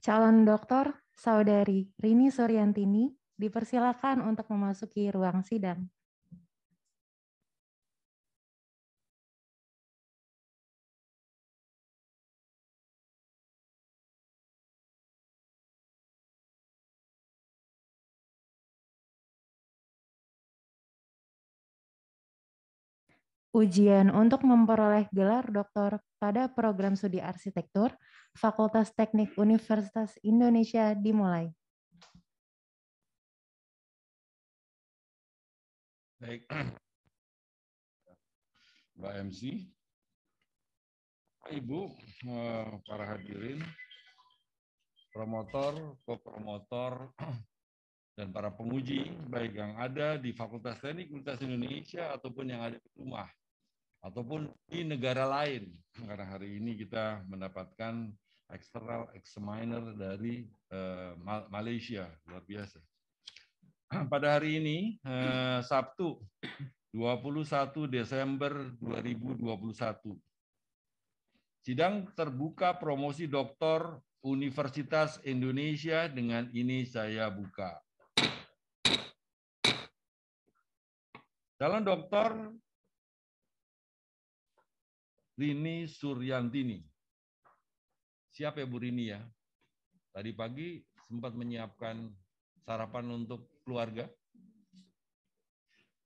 Calon doktor Saudari Rini Suryantini dipersilakan untuk memasuki ruang sidang. Ujian untuk memperoleh gelar doktor pada program studi arsitektur Fakultas Teknik Universitas Indonesia dimulai. Baik, Mbak MC, Ibu, para hadirin, promotor, kopromotor, dan para penguji, baik yang ada di Fakultas Teknik Universitas Indonesia ataupun yang ada di rumah, ataupun di negara lain. Karena hari ini kita mendapatkan external examiner dari Malaysia, luar biasa. Pada hari ini, Sabtu, 21 Desember 2021, sidang terbuka promosi doktor Universitas Indonesia dengan ini saya buka. Calon doktor Rini Suryantini. Siap ya Bu Rini ya? Tadi pagi sempat menyiapkan sarapan untuk keluarga.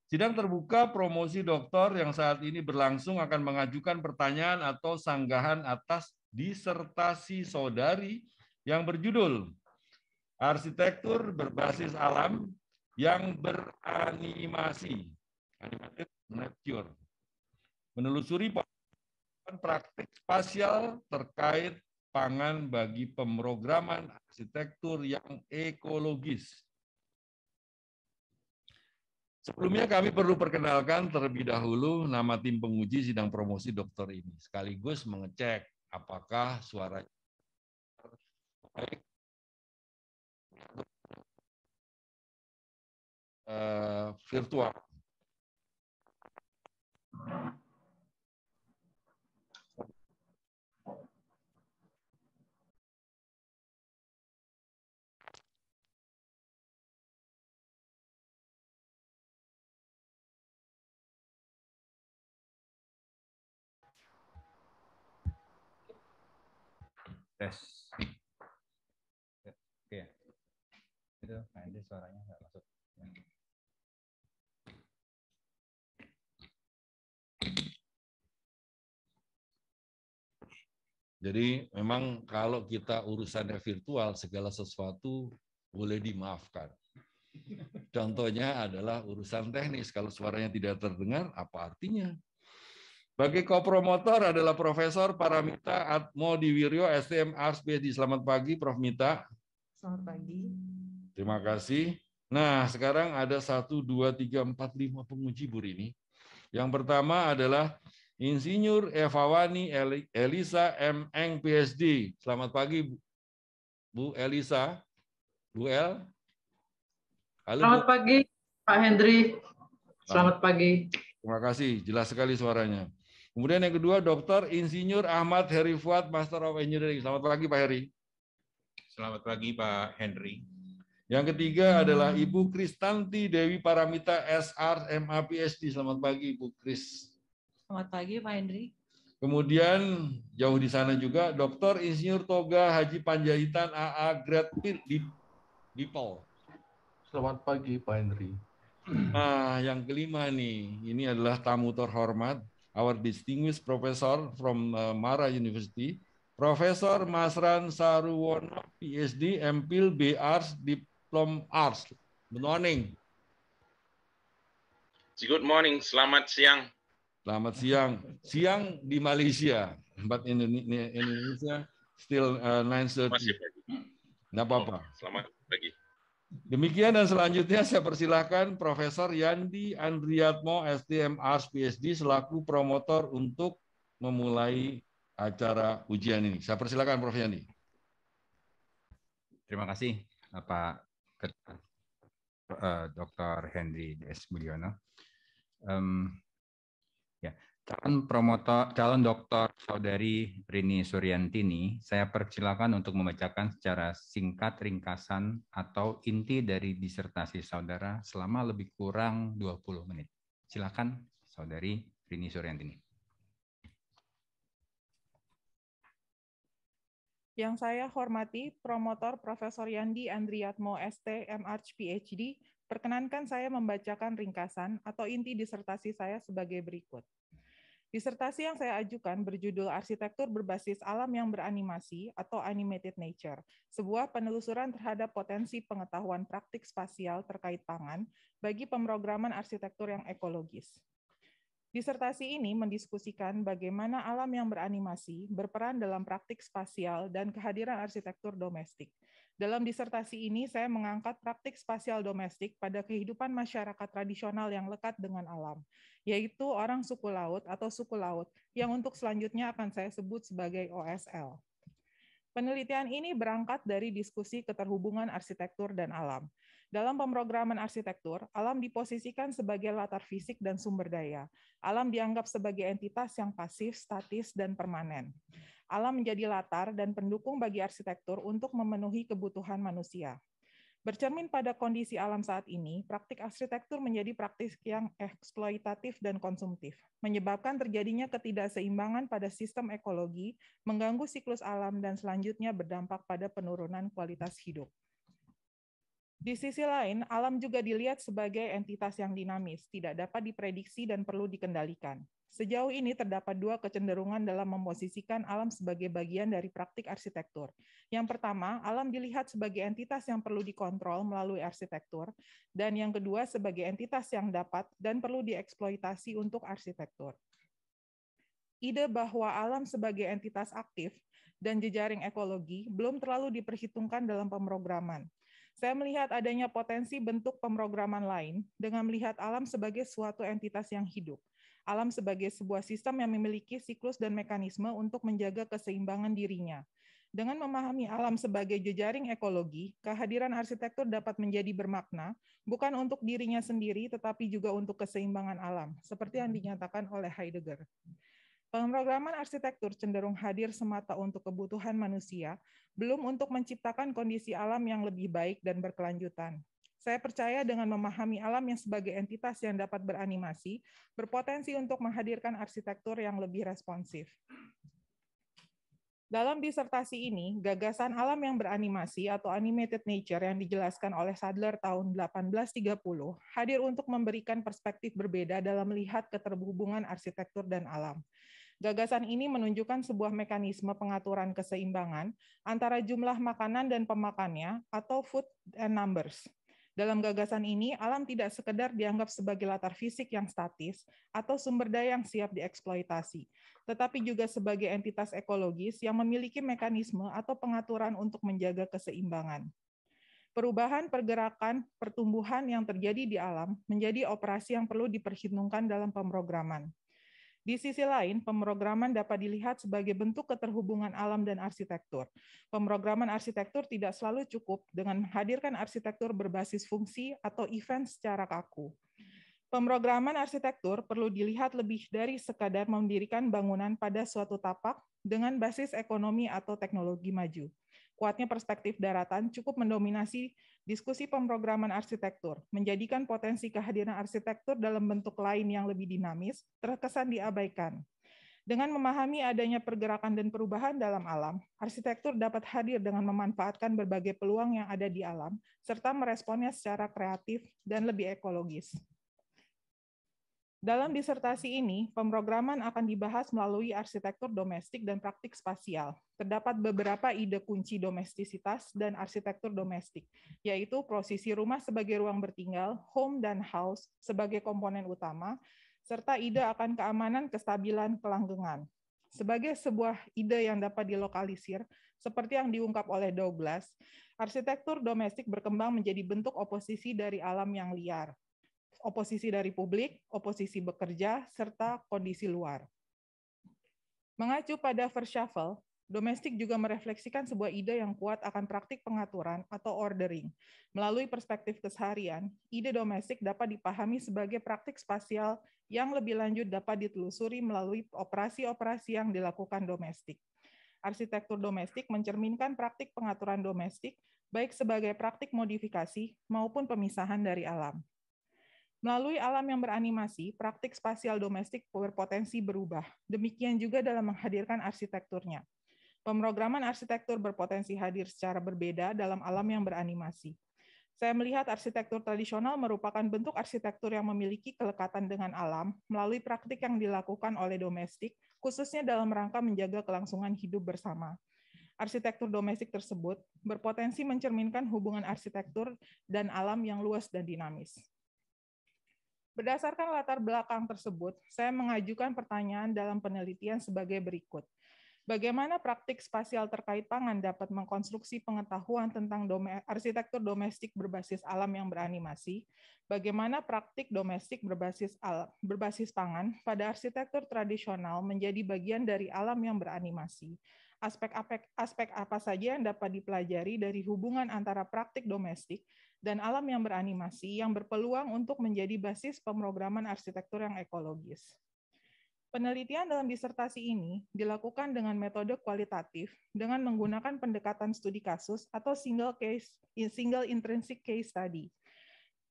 Sidang terbuka promosi doktor yang saat ini berlangsung akan mengajukan pertanyaan atau sanggahan atas disertasi saudari yang berjudul Arsitektur Berbasis Alam yang Beranimasi, Animated Nature, menelusuri praktik spasial terkait pangan bagi pemrograman arsitektur yang ekologis. Sebelumnya kami perlu perkenalkan terlebih dahulu nama tim penguji sidang promosi doktor ini, sekaligus mengecek apakah suaranya baik virtual. Tes. Oke. Itu nanti suaranya nggak masuk. Jadi memang kalau kita urusannya virtual, segala sesuatu boleh dimaafkan. Contohnya adalah urusan teknis. Kalau suaranya tidak terdengar, apa artinya? Bagi kopromotor adalah Profesor Paramita Atmodiwiryo, STM Ars PhD. Selamat pagi, Prof. Mita. Selamat pagi. Terima kasih. Nah, sekarang ada 1, 2, 3, 4, 5 penguji Bu Rini. Yang pertama adalah Insinyur Evawani Elisa M. Eng, PhD. Selamat pagi, Bu Elisa. Bu El. Halo, Selamat Bu. pagi, Pak Hendri. Selamat pagi. Terima kasih, jelas sekali suaranya. Kemudian yang kedua, Dr. Insinyur Ahmad Heri Fuad, Master of Engineering. Selamat pagi, Pak Heri. Selamat pagi, Pak Henry. Yang ketiga adalah Ibu Kristanti Dewi Paramita, SR, MA, PhD. Selamat pagi, Bu Kris. Selamat pagi, Pak Hendri. Kemudian jauh di sana juga Dr. Insinyur Toga Haji Panjaitan, AA, Grade Dipol. Selamat pagi, Pak Hendri. Nah, yang kelima nih, ini adalah tamu terhormat, our distinguished professor from Mara University, Profesor Masran Saruwono, PhD, MPhil, B.Arts, Diplom Arts. Good morning. Good morning, selamat siang. Selamat siang. Siang di Malaysia, tempat Indonesia still 9:30. Masih pagi. Nggak apa-apa. Selamat pagi. Demikian dan selanjutnya saya persilahkan Profesor Yandi Andriatmo, STM Ars PhD, selaku promotor untuk memulai acara ujian ini. Saya persilakan Prof. Yandi. Terima kasih, Pak Dr. Henry DS Mulyono. Ya, Calon doktor Saudari Rini Suryantini, saya persilakan untuk membacakan secara singkat ringkasan atau inti dari disertasi saudara selama lebih kurang 20 menit. Silakan Saudari Rini Suryantini. Yang saya hormati, Promotor Profesor Yandi Andriatmo ST, MArch PhD, perkenankan saya membacakan ringkasan atau inti disertasi saya sebagai berikut. Disertasi yang saya ajukan berjudul Arsitektur Berbasis Alam yang Beranimasi atau Animated Nature, sebuah penelusuran terhadap potensi pengetahuan praktik spasial terkait pangan bagi pemrograman arsitektur yang ekologis. Disertasi ini mendiskusikan bagaimana alam yang beranimasi berperan dalam praktik spasial dan kehadiran arsitektur domestik. Dalam disertasi ini, saya mengangkat praktik spasial domestik pada kehidupan masyarakat tradisional yang lekat dengan alam, yaitu orang suku laut atau suku laut, yang untuk selanjutnya akan saya sebut sebagai OSL. Penelitian ini berangkat dari diskusi keterhubungan arsitektur dan alam. Dalam pemrograman arsitektur, alam diposisikan sebagai latar fisik dan sumber daya. Alam dianggap sebagai entitas yang pasif, statis, dan permanen. Alam menjadi latar dan pendukung bagi arsitektur untuk memenuhi kebutuhan manusia. Bercermin pada kondisi alam saat ini, praktik arsitektur menjadi praktik yang eksploitatif dan konsumtif, menyebabkan terjadinya ketidakseimbangan pada sistem ekologi, mengganggu siklus alam, dan selanjutnya berdampak pada penurunan kualitas hidup. Di sisi lain, alam juga dilihat sebagai entitas yang dinamis, tidak dapat diprediksi dan perlu dikendalikan. Sejauh ini terdapat dua kecenderungan dalam memposisikan alam sebagai bagian dari praktik arsitektur. Yang pertama, alam dilihat sebagai entitas yang perlu dikontrol melalui arsitektur, dan yang kedua sebagai entitas yang dapat dan perlu dieksploitasi untuk arsitektur. Ide bahwa alam sebagai entitas aktif dan jejaring ekologi belum terlalu diperhitungkan dalam pemrograman. Saya melihat adanya potensi bentuk pemrograman lain dengan melihat alam sebagai suatu entitas yang hidup. Alam sebagai sebuah sistem yang memiliki siklus dan mekanisme untuk menjaga keseimbangan dirinya. Dengan memahami alam sebagai jejaring ekologi, kehadiran arsitektur dapat menjadi bermakna, bukan untuk dirinya sendiri, tetapi juga untuk keseimbangan alam, seperti yang dinyatakan oleh Heidegger. Pemrograman arsitektur cenderung hadir semata untuk kebutuhan manusia, belum untuk menciptakan kondisi alam yang lebih baik dan berkelanjutan. Saya percaya dengan memahami alam yang sebagai entitas yang dapat beranimasi, berpotensi untuk menghadirkan arsitektur yang lebih responsif. Dalam disertasi ini, gagasan alam yang beranimasi atau animated nature yang dijelaskan oleh Sadler tahun 1830 hadir untuk memberikan perspektif berbeda dalam melihat keterhubungan arsitektur dan alam. Gagasan ini menunjukkan sebuah mekanisme pengaturan keseimbangan antara jumlah makanan dan pemakannya atau food and numbers. Dalam gagasan ini, alam tidak sekedar dianggap sebagai latar fisik yang statis atau sumber daya yang siap dieksploitasi, tetapi juga sebagai entitas ekologis yang memiliki mekanisme atau pengaturan untuk menjaga keseimbangan. Perubahan pergerakan pertumbuhan yang terjadi di alam menjadi operasi yang perlu diperhitungkan dalam pemrograman. Di sisi lain, pemrograman dapat dilihat sebagai bentuk keterhubungan alam dan arsitektur. Pemrograman arsitektur tidak selalu cukup dengan menghadirkan arsitektur berbasis fungsi atau event secara kaku. Pemrograman arsitektur perlu dilihat lebih dari sekadar mendirikan bangunan pada suatu tapak dengan basis ekonomi atau teknologi maju. Kuatnya perspektif daratan cukup mendominasi diskusi pemrograman arsitektur, menjadikan potensi kehadiran arsitektur dalam bentuk lain yang lebih dinamis terkesan diabaikan. Dengan memahami adanya pergerakan dan perubahan dalam alam, arsitektur dapat hadir dengan memanfaatkan berbagai peluang yang ada di alam, serta meresponnya secara kreatif dan lebih ekologis. Dalam disertasi ini, pemrograman akan dibahas melalui arsitektur domestik dan praktik spasial. Terdapat beberapa ide kunci domestisitas dan arsitektur domestik, yaitu posisi rumah sebagai ruang bertinggal, home dan house sebagai komponen utama, serta ide akan keamanan, kestabilan, kelanggengan. Sebagai sebuah ide yang dapat dilokalisir, seperti yang diungkap oleh Douglas, arsitektur domestik berkembang menjadi bentuk oposisi dari alam yang liar. Oposisi dari publik, oposisi bekerja, serta kondisi luar. Mengacu pada Verschaffel, domestik juga merefleksikan sebuah ide yang kuat akan praktik pengaturan atau ordering. Melalui perspektif keseharian, ide domestik dapat dipahami sebagai praktik spasial yang lebih lanjut dapat ditelusuri melalui operasi-operasi yang dilakukan domestik. Arsitektur domestik mencerminkan praktik pengaturan domestik, baik sebagai praktik modifikasi maupun pemisahan dari alam. Melalui alam yang beranimasi, praktik spasial domestik berpotensi berubah. Demikian juga dalam menghadirkan arsitekturnya. Pemrograman arsitektur berpotensi hadir secara berbeda dalam alam yang beranimasi. Saya melihat arsitektur tradisional merupakan bentuk arsitektur yang memiliki kelekatan dengan alam melalui praktik yang dilakukan oleh domestik, khususnya dalam rangka menjaga kelangsungan hidup bersama. Arsitektur domestik tersebut berpotensi mencerminkan hubungan arsitektur dan alam yang luas dan dinamis. Berdasarkan latar belakang tersebut, saya mengajukan pertanyaan dalam penelitian sebagai berikut. Bagaimana praktik spasial terkait pangan dapat mengkonstruksi pengetahuan tentang arsitektur domestik berbasis alam yang beranimasi? Bagaimana praktik domestik berbasis pangan pada arsitektur tradisional menjadi bagian dari alam yang beranimasi? Aspek apa saja yang dapat dipelajari dari hubungan antara praktik domestik dan alam yang beranimasi yang berpeluang untuk menjadi basis pemrograman arsitektur yang ekologis. Penelitian dalam disertasi ini dilakukan dengan metode kualitatif dengan menggunakan pendekatan studi kasus atau single intrinsic case study.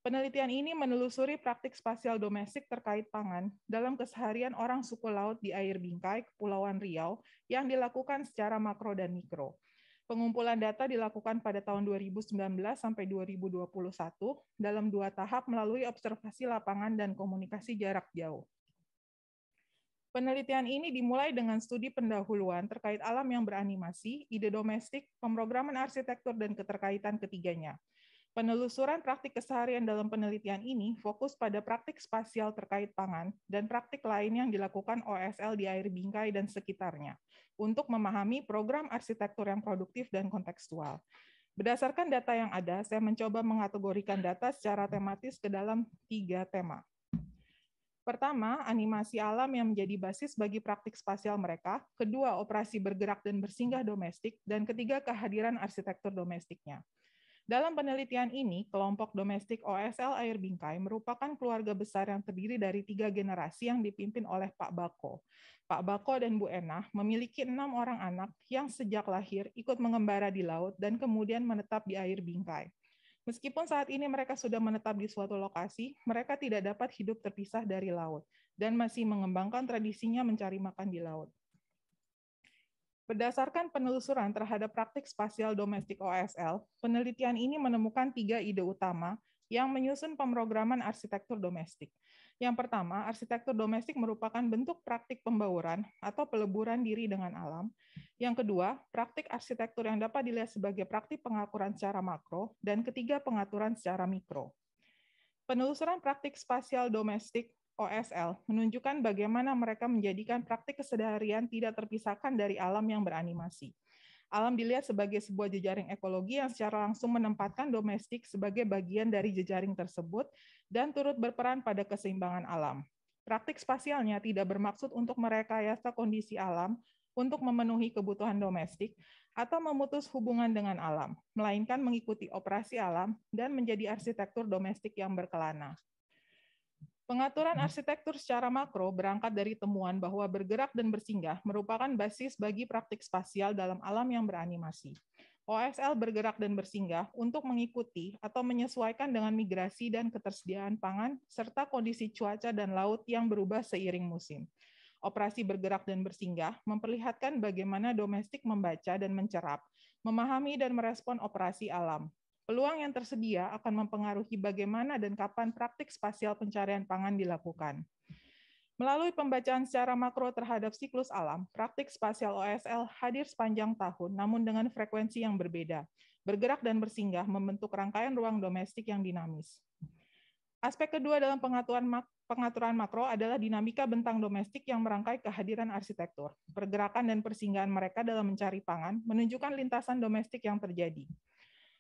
Penelitian ini menelusuri praktik spasial domestik terkait pangan dalam keseharian orang suku laut di air bingkai, Kepulauan Riau, yang dilakukan secara makro dan mikro. Pengumpulan data dilakukan pada tahun 2019 sampai 2021 dalam 2 tahap melalui observasi lapangan dan komunikasi jarak jauh. Penelitian ini dimulai dengan studi pendahuluan terkait alam yang beranimasi, ide domestik, pemrograman arsitektur, dan keterkaitan ketiganya. Penelusuran praktik keseharian dalam penelitian ini fokus pada praktik spasial terkait pangan dan praktik lain yang dilakukan OSL di air bingkai dan sekitarnya untuk memahami program arsitektur yang produktif dan kontekstual. Berdasarkan data yang ada, saya mencoba mengategorikan data secara tematis ke dalam 3 tema. Pertama, animasi alam yang menjadi basis bagi praktik spasial mereka. Kedua, operasi bergerak dan bersinggah domestik. Dan ketiga, kehadiran arsitektur domestiknya. Dalam penelitian ini, kelompok domestik OSL Air Bingkai merupakan keluarga besar yang terdiri dari 3 generasi yang dipimpin oleh Pak Bako. Pak Bako dan Bu Enah memiliki 6 orang anak yang sejak lahir ikut mengembara di laut dan kemudian menetap di air bingkai. Meskipun saat ini mereka sudah menetap di suatu lokasi, mereka tidak dapat hidup terpisah dari laut dan masih mengembangkan tradisinya mencari makan di laut. Berdasarkan penelusuran terhadap praktik spasial domestik OSL, penelitian ini menemukan 3 ide utama yang menyusun pemrograman arsitektur domestik. Yang pertama, arsitektur domestik merupakan bentuk praktik pembauran atau peleburan diri dengan alam. Yang kedua, praktik arsitektur yang dapat dilihat sebagai praktik pengaturan secara makro. Dan ketiga, pengaturan secara mikro. Penelusuran praktik spasial domestik OSL menunjukkan bagaimana mereka menjadikan praktik keseharian tidak terpisahkan dari alam yang beranimasi. Alam dilihat sebagai sebuah jejaring ekologi yang secara langsung menempatkan domestik sebagai bagian dari jejaring tersebut dan turut berperan pada keseimbangan alam. Praktik spasialnya tidak bermaksud untuk merekayasa kondisi alam untuk memenuhi kebutuhan domestik atau memutus hubungan dengan alam, melainkan mengikuti operasi alam dan menjadi arsitektur domestik yang berkelana. Pengaturan arsitektur secara makro berangkat dari temuan bahwa bergerak dan bersinggah merupakan basis bagi praktik spasial dalam alam yang beranimasi. OSL bergerak dan bersinggah untuk mengikuti atau menyesuaikan dengan migrasi dan ketersediaan pangan serta kondisi cuaca dan laut yang berubah seiring musim. Operasi bergerak dan bersinggah memperlihatkan bagaimana domestik membaca dan mencerap, memahami dan merespon operasi alam. Peluang yang tersedia akan mempengaruhi bagaimana dan kapan praktik spasial pencarian pangan dilakukan. Melalui pembacaan secara makro terhadap siklus alam, praktik spasial OSL hadir sepanjang tahun, namun dengan frekuensi yang berbeda. Bergerak dan bersinggah membentuk rangkaian ruang domestik yang dinamis. Aspek kedua dalam pengaturan makro adalah dinamika bentang domestik yang merangkai kehadiran arsitektur. Pergerakan dan persinggahan mereka dalam mencari pangan menunjukkan lintasan domestik yang terjadi.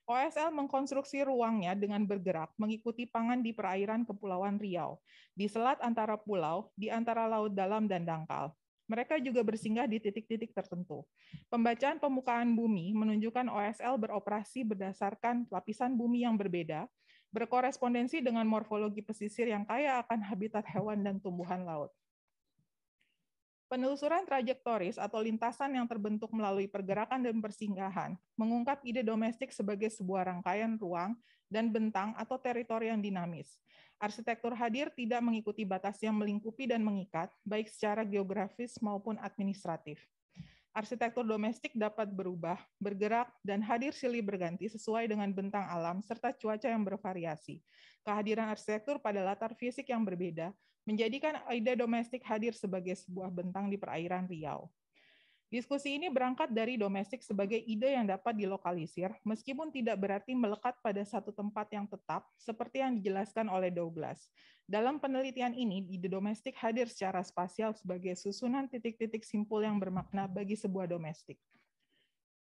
OSL mengkonstruksi ruangnya dengan bergerak mengikuti pangan di perairan Kepulauan Riau, di selat antara pulau, di antara laut dalam dan dangkal. Mereka juga bersinggah di titik-titik tertentu. Pembacaan permukaan bumi menunjukkan OSL beroperasi berdasarkan lapisan bumi yang berbeda, berkorespondensi dengan morfologi pesisir yang kaya akan habitat hewan dan tumbuhan laut. Penelusuran trajektoris atau lintasan yang terbentuk melalui pergerakan dan persinggahan mengungkap ide domestik sebagai sebuah rangkaian ruang dan bentang atau teritori yang dinamis. Arsitektur hadir tidak mengikuti batas yang melingkupi dan mengikat, baik secara geografis maupun administratif. Arsitektur domestik dapat berubah, bergerak, dan hadir silih berganti sesuai dengan bentang alam serta cuaca yang bervariasi. Kehadiran arsitektur pada latar fisik yang berbeda menjadikan ide domestik hadir sebagai sebuah bentang di perairan Riau. Diskusi ini berangkat dari domestik sebagai ide yang dapat dilokalisir, meskipun tidak berarti melekat pada satu tempat yang tetap, seperti yang dijelaskan oleh Douglas. Dalam penelitian ini, ide domestik hadir secara spasial sebagai susunan titik-titik simpul yang bermakna bagi sebuah domestik.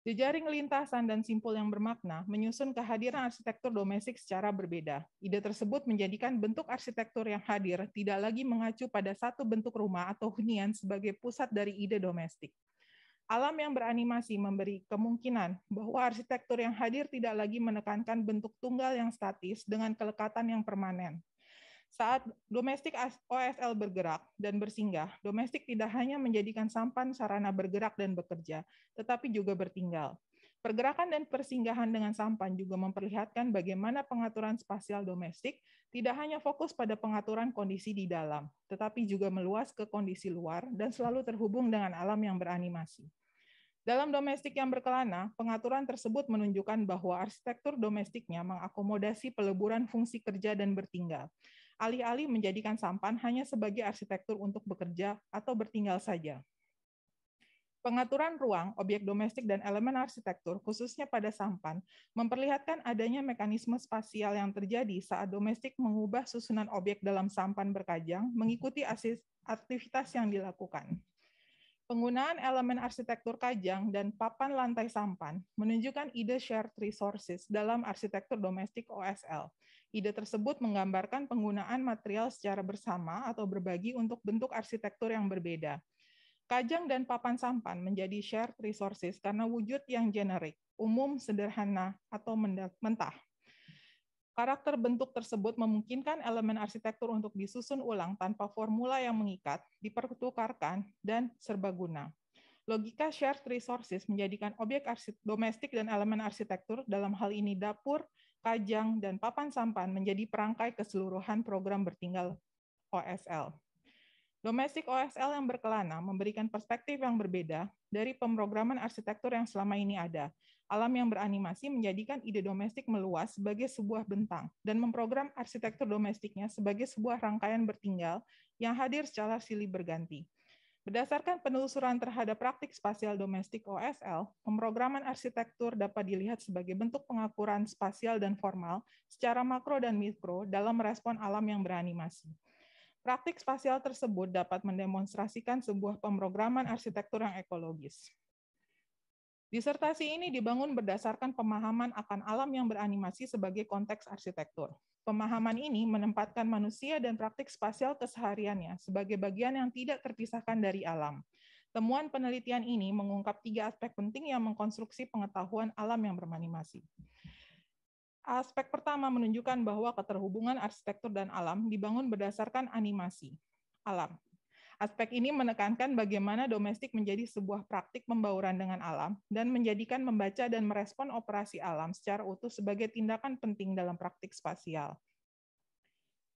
Jejaring lintasan dan simpul yang bermakna menyusun kehadiran arsitektur domestik secara berbeda. Ide tersebut menjadikan bentuk arsitektur yang hadir tidak lagi mengacu pada satu bentuk rumah atau hunian sebagai pusat dari ide domestik. Alam yang beranimasi memberi kemungkinan bahwa arsitektur yang hadir tidak lagi menekankan bentuk tunggal yang statis dengan kelekatan yang permanen. Saat domestik OSL bergerak dan bersinggah, domestik tidak hanya menjadikan sampan sarana bergerak dan bekerja, tetapi juga bertinggal. Pergerakan dan persinggahan dengan sampan juga memperlihatkan bagaimana pengaturan spasial domestik tidak hanya fokus pada pengaturan kondisi di dalam, tetapi juga meluas ke kondisi luar dan selalu terhubung dengan alam yang beranimasi. Dalam domestik yang berkelana, pengaturan tersebut menunjukkan bahwa arsitektur domestiknya mengakomodasi peleburan fungsi kerja dan bertinggal, alih-alih menjadikan sampan hanya sebagai arsitektur untuk bekerja atau bertinggal saja. Pengaturan ruang, objek domestik, dan elemen arsitektur, khususnya pada sampan, memperlihatkan adanya mekanisme spasial yang terjadi saat domestik mengubah susunan objek dalam sampan berkajang mengikuti aktivitas yang dilakukan. Penggunaan elemen arsitektur kajang dan papan lantai sampan menunjukkan ide shared resources dalam arsitektur domestik OSL. Ide tersebut menggambarkan penggunaan material secara bersama atau berbagi untuk bentuk arsitektur yang berbeda. Kajang dan papan sampan menjadi shared resources karena wujud yang generik, umum, sederhana, atau mentah. Karakter bentuk tersebut memungkinkan elemen arsitektur untuk disusun ulang tanpa formula yang mengikat, dipertukarkan, dan serbaguna. Logika shared resources menjadikan objek domestik dan elemen arsitektur, dalam hal ini dapur, kajang, dan papan sampan menjadi perangkai keseluruhan program bertinggal OSL. Domestik OSL yang berkelana memberikan perspektif yang berbeda dari pemrograman arsitektur yang selama ini ada. Alam yang beranimasi menjadikan ide domestik meluas sebagai sebuah bentang dan memprogram arsitektur domestiknya sebagai sebuah rangkaian bertinggal yang hadir secara silih berganti. Berdasarkan penelusuran terhadap praktik spasial domestik OSL, pemrograman arsitektur dapat dilihat sebagai bentuk pengakuran spasial dan formal secara makro dan mikro dalam merespon alam yang beranimasi. Praktik spasial tersebut dapat mendemonstrasikan sebuah pemrograman arsitektur yang ekologis. Disertasi ini dibangun berdasarkan pemahaman akan alam yang beranimasi sebagai konteks arsitektur. Pemahaman ini menempatkan manusia dan praktik spasial kesehariannya sebagai bagian yang tidak terpisahkan dari alam. Temuan penelitian ini mengungkap 3 aspek penting yang mengkonstruksi pengetahuan alam yang beranimasi. Aspek pertama menunjukkan bahwa keterhubungan arsitektur dan alam dibangun berdasarkan animasi alam. Aspek ini menekankan bagaimana domestik menjadi sebuah praktik pembauran dengan alam dan menjadikan membaca dan merespon operasi alam secara utuh sebagai tindakan penting dalam praktik spasial.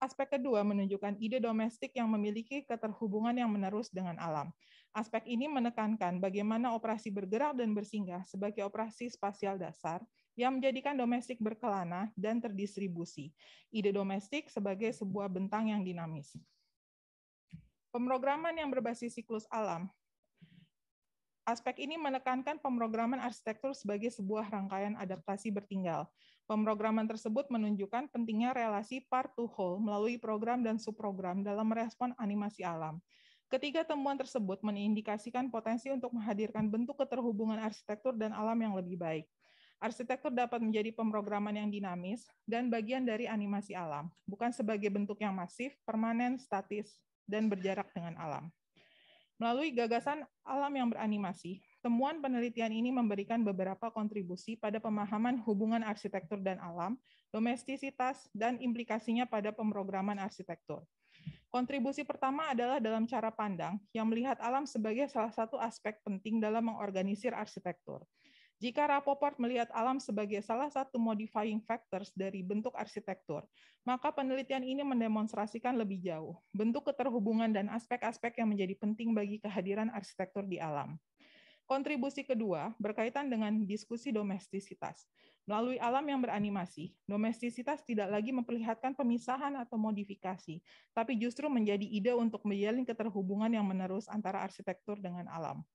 Aspek kedua menunjukkan ide domestik yang memiliki keterhubungan yang menerus dengan alam. Aspek ini menekankan bagaimana operasi bergerak dan bersinggah sebagai operasi spasial dasar yang menjadikan domestik berkelana dan terdistribusi. Ide domestik sebagai sebuah bentang yang dinamis. Pemrograman yang berbasis siklus alam. Aspek ini menekankan pemrograman arsitektur sebagai sebuah rangkaian adaptasi bertinggal. Pemrograman tersebut menunjukkan pentingnya relasi part to whole melalui program dan subprogram dalam merespon animasi alam. Ketiga temuan tersebut mengindikasikan potensi untuk menghadirkan bentuk keterhubungan arsitektur dan alam yang lebih baik. Arsitektur dapat menjadi pemrograman yang dinamis dan bagian dari animasi alam, bukan sebagai bentuk yang masif, permanen, statis, dan berjarak dengan alam. Melalui gagasan alam yang beranimasi, temuan penelitian ini memberikan beberapa kontribusi pada pemahaman hubungan arsitektur dan alam, domestisitas, dan implikasinya pada pemrograman arsitektur. Kontribusi pertama adalah dalam cara pandang yang melihat alam sebagai salah satu aspek penting dalam mengorganisir arsitektur. Jika Rapoport melihat alam sebagai salah satu modifying factors dari bentuk arsitektur, maka penelitian ini mendemonstrasikan lebih jauh bentuk keterhubungan dan aspek-aspek yang menjadi penting bagi kehadiran arsitektur di alam. Kontribusi kedua berkaitan dengan diskusi domestisitas. Melalui alam yang beranimasi, domestisitas tidak lagi memperlihatkan pemisahan atau modifikasi, tapi justru menjadi ide untuk menjalin keterhubungan yang menerus antara arsitektur dengan alam.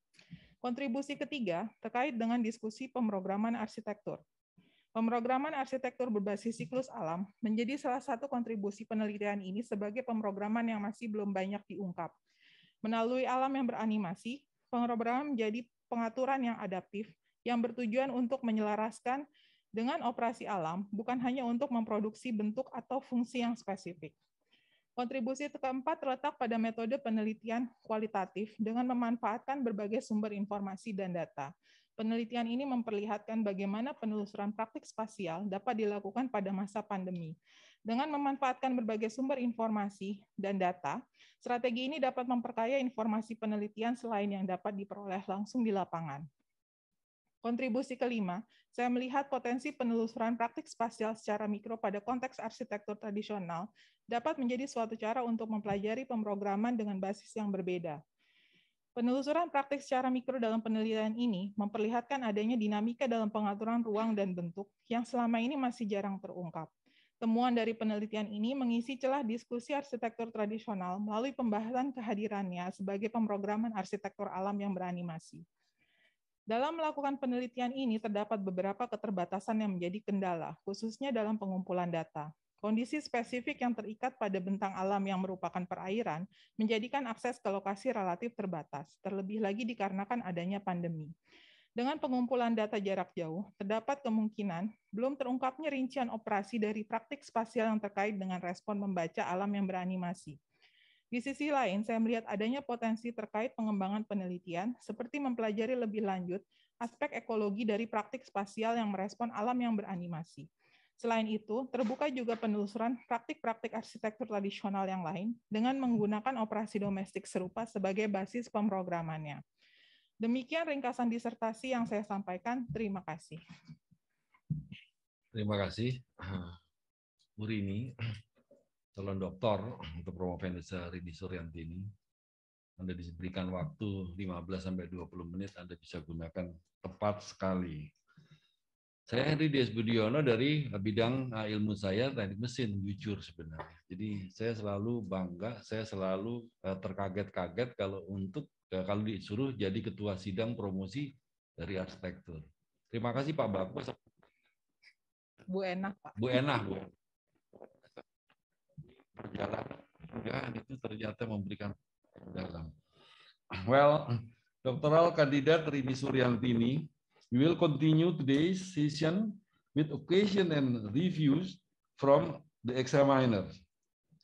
Kontribusi ketiga terkait dengan diskusi pemrograman arsitektur. Pemrograman arsitektur berbasis siklus alam menjadi salah satu kontribusi penelitian ini sebagai pemrograman yang masih belum banyak diungkap. Melalui alam yang beranimasi, pemrograman menjadi pengaturan yang adaptif yang bertujuan untuk menyelaraskan dengan operasi alam, bukan hanya untuk memproduksi bentuk atau fungsi yang spesifik. Kontribusi keempat terletak pada metode penelitian kualitatif dengan memanfaatkan berbagai sumber informasi dan data. Penelitian ini memperlihatkan bagaimana penelusuran praktik spasial dapat dilakukan pada masa pandemi. Dengan memanfaatkan berbagai sumber informasi dan data, strategi ini dapat memperkaya informasi penelitian selain yang dapat diperoleh langsung di lapangan. Kontribusi kelima, saya melihat potensi penelusuran praktik spasial secara mikro pada konteks arsitektur tradisional dapat menjadi suatu cara untuk mempelajari pemrograman dengan basis yang berbeda. Penelusuran praktik secara mikro dalam penelitian ini memperlihatkan adanya dinamika dalam pengaturan ruang dan bentuk yang selama ini masih jarang terungkap. Temuan dari penelitian ini mengisi celah diskusi arsitektur tradisional melalui pembahasan kehadirannya sebagai pemrograman arsitektur alam yang beranimasi. Dalam melakukan penelitian ini terdapat beberapa keterbatasan yang menjadi kendala, khususnya dalam pengumpulan data. Kondisi spesifik yang terikat pada bentang alam yang merupakan perairan menjadikan akses ke lokasi relatif terbatas, terlebih lagi dikarenakan adanya pandemi. Dengan pengumpulan data jarak jauh, terdapat kemungkinan belum terungkapnya rincian operasi dari praktik spasial yang terkait dengan respon membaca alam yang beranimasi. Di sisi lain, saya melihat adanya potensi terkait pengembangan penelitian, seperti mempelajari lebih lanjut aspek ekologi dari praktik spasial yang merespon alam yang beranimasi. Selain itu, terbuka juga penelusuran praktik-praktik arsitektur tradisional yang lain dengan menggunakan operasi domestik serupa sebagai basis pemrogramannya. Demikian ringkasan disertasi yang saya sampaikan. Terima kasih. Terima kasih, Bu Rini, calon doktor untuk Promo Venesa Rini Suryantini. Anda diberikan waktu 15-20 menit, Anda bisa gunakan tepat sekali. Saya Henry DS Budiono dari bidang ilmu saya teknik mesin, jujur sebenarnya. Jadi saya selalu bangga, saya selalu terkaget-kaget kalau disuruh jadi ketua sidang promosi dari arsitektur. Terima kasih Pak Bagus. Bu Enah, Pak. Bu Enah, Bu. Perjalanan itu ternyata memberikan dalam. Well, Doktoral Kandidat Rini Suryantini, we will continue today's session with occasion and reviews from the examiner.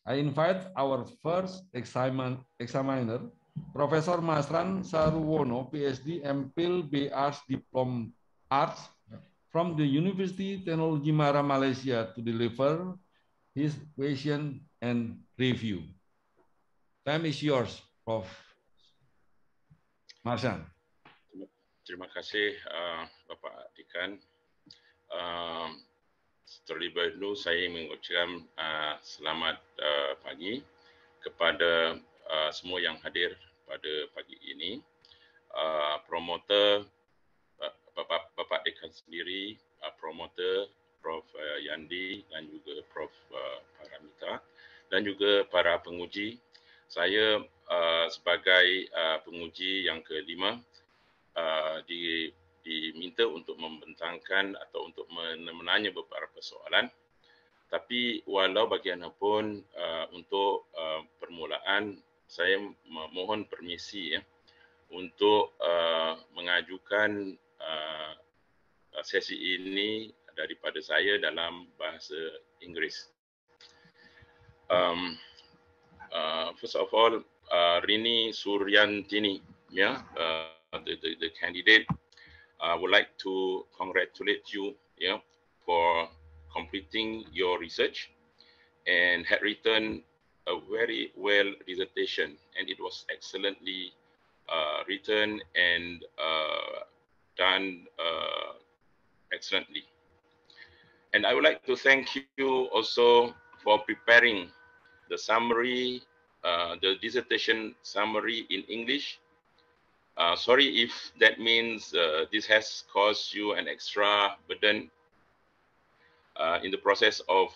I invite our first examiner, Profesor Masran Saruwono, PhD, MPhil, BArs, Diplom Arts from the University Teknologi Mara, Malaysia, to deliver his question and review. Time is yours, Prof. Marsan. Terima kasih, Bapak Dekan. Terlebih dahulu saya mengucapkan selamat pagi kepada semua yang hadir pada pagi ini. Promoter, Bapak Dekan sendiri, promoter, Prof. Yandi dan juga Prof. Paramita, dan juga para penguji. Saya sebagai penguji yang kelima diminta untuk membentangkan atau untuk menanya beberapa soalan. Tapi walau bagaimanapun untuk permulaan saya mohon permisi untuk mengajukan sesi ini daripada saya dalam bahasa Inggeris. First of all, Rini Suryantini, yeah, the candidate. I would like to congratulate you, yeah, for completing your research and had written a very well dissertation, and it was excellently written and done excellently. And I would like to thank you also for preparing the summary, the dissertation summary in English. Sorry if that means this has caused you an extra burden in the process of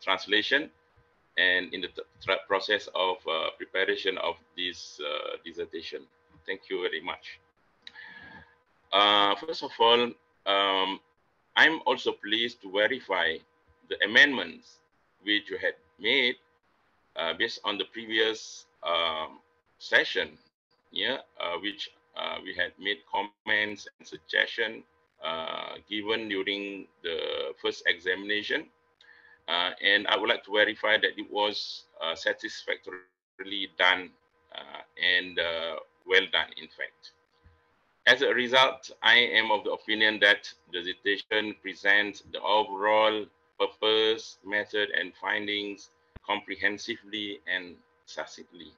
translation and in the process of preparation of this dissertation. Thank you very much. First of all, I'm also pleased to verify the amendments which you had made based on the previous session, yeah, which we had made comments and suggestions given during the first examination. And I would like to verify that it was satisfactorily done and well done, in fact. As a result, I am of the opinion that the dissertation presents the overall purpose, method, and findings comprehensively and succinctly.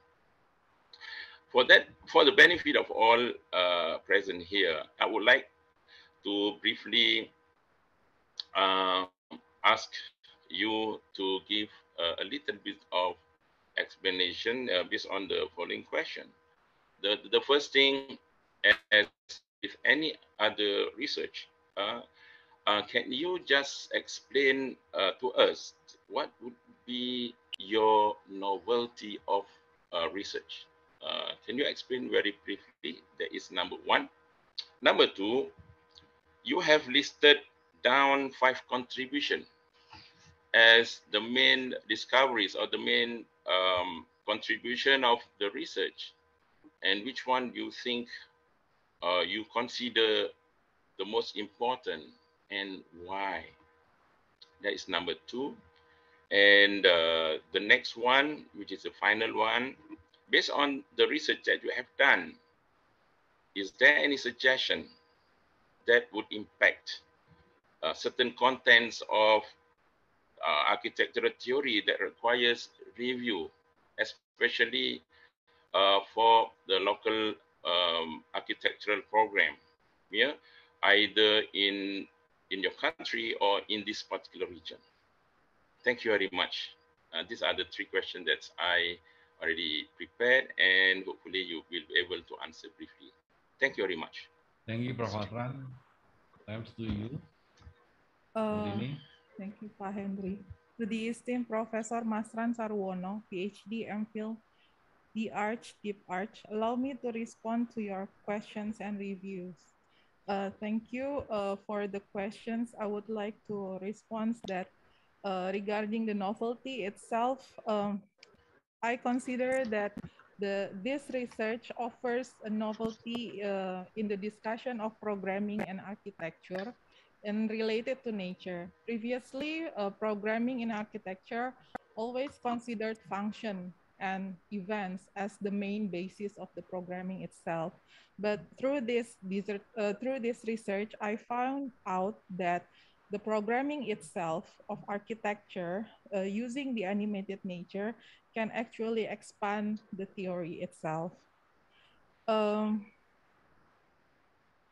For the benefit of all present here, I would like to briefly ask you to give a little bit of explanation based on the following question. The first thing, as with any other research, can you just explain to us what would be your novelty of research? Can you explain very briefly? That is number one. Number two, you have listed down 5 contributions as the main discoveries or the main contribution of the research, and which one you think you consider the most important and why? That is number two. And the next one, which is the final one, based on the research that you have done, is there any suggestion that would impact certain contents of architectural theory that requires review, especially for the local architectural program, yeah, either in your country or in this particular region? Thank you very much. These are the 3 questions that I already prepared, and hopefully you will be able to answer briefly. Thank you very much. Thank you, Prof. Masran. Thanks to you. Thank you, Pak Henry. To the esteemed Professor Masran Sarwono, PhD, MPhil, D.Arch, Deep Arch, allow me to respond to your questions and reviews. Thank you for the questions. I would like to respond that regarding the novelty itself, I consider that this research offers a novelty in the discussion of programming and architecture and related to nature. Previously, programming in architecture always considered function and events as the main basis of the programming itself. But through this research, I found out that the programming itself of architecture using the animated nature can actually expand the theory itself.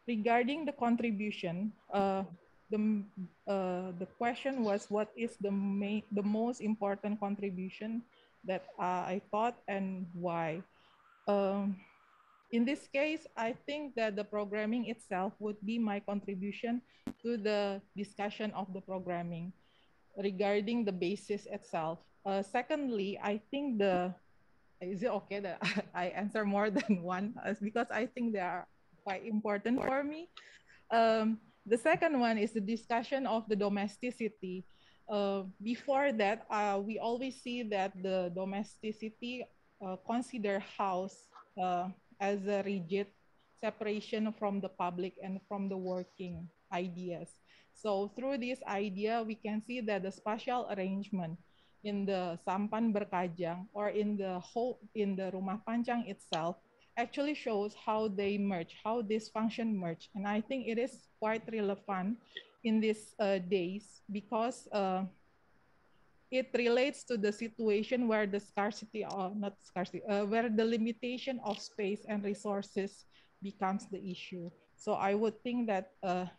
Regarding the contribution, the question was, what is the most important contribution that I thought and why? In this case, I think that the programming itself would be my contribution to the discussion of the programming regarding the basis itself. Secondly, I think is it okay that I answer more than one? Because I think they are quite important for me. The second one is the discussion of the domesticity. Before that, we always see that the domesticity consider house as a rigid separation from the public and from the working ideas. So through this idea, we can see that the spatial arrangement in the Sampan Berkajang or in the Rumah Panjang itself actually shows how they merge, how this function merge. And I think it is quite relevant in these days because it relates to the situation where the scarcity, or not scarcity, where the limitation of space and resources becomes the issue. So I would think that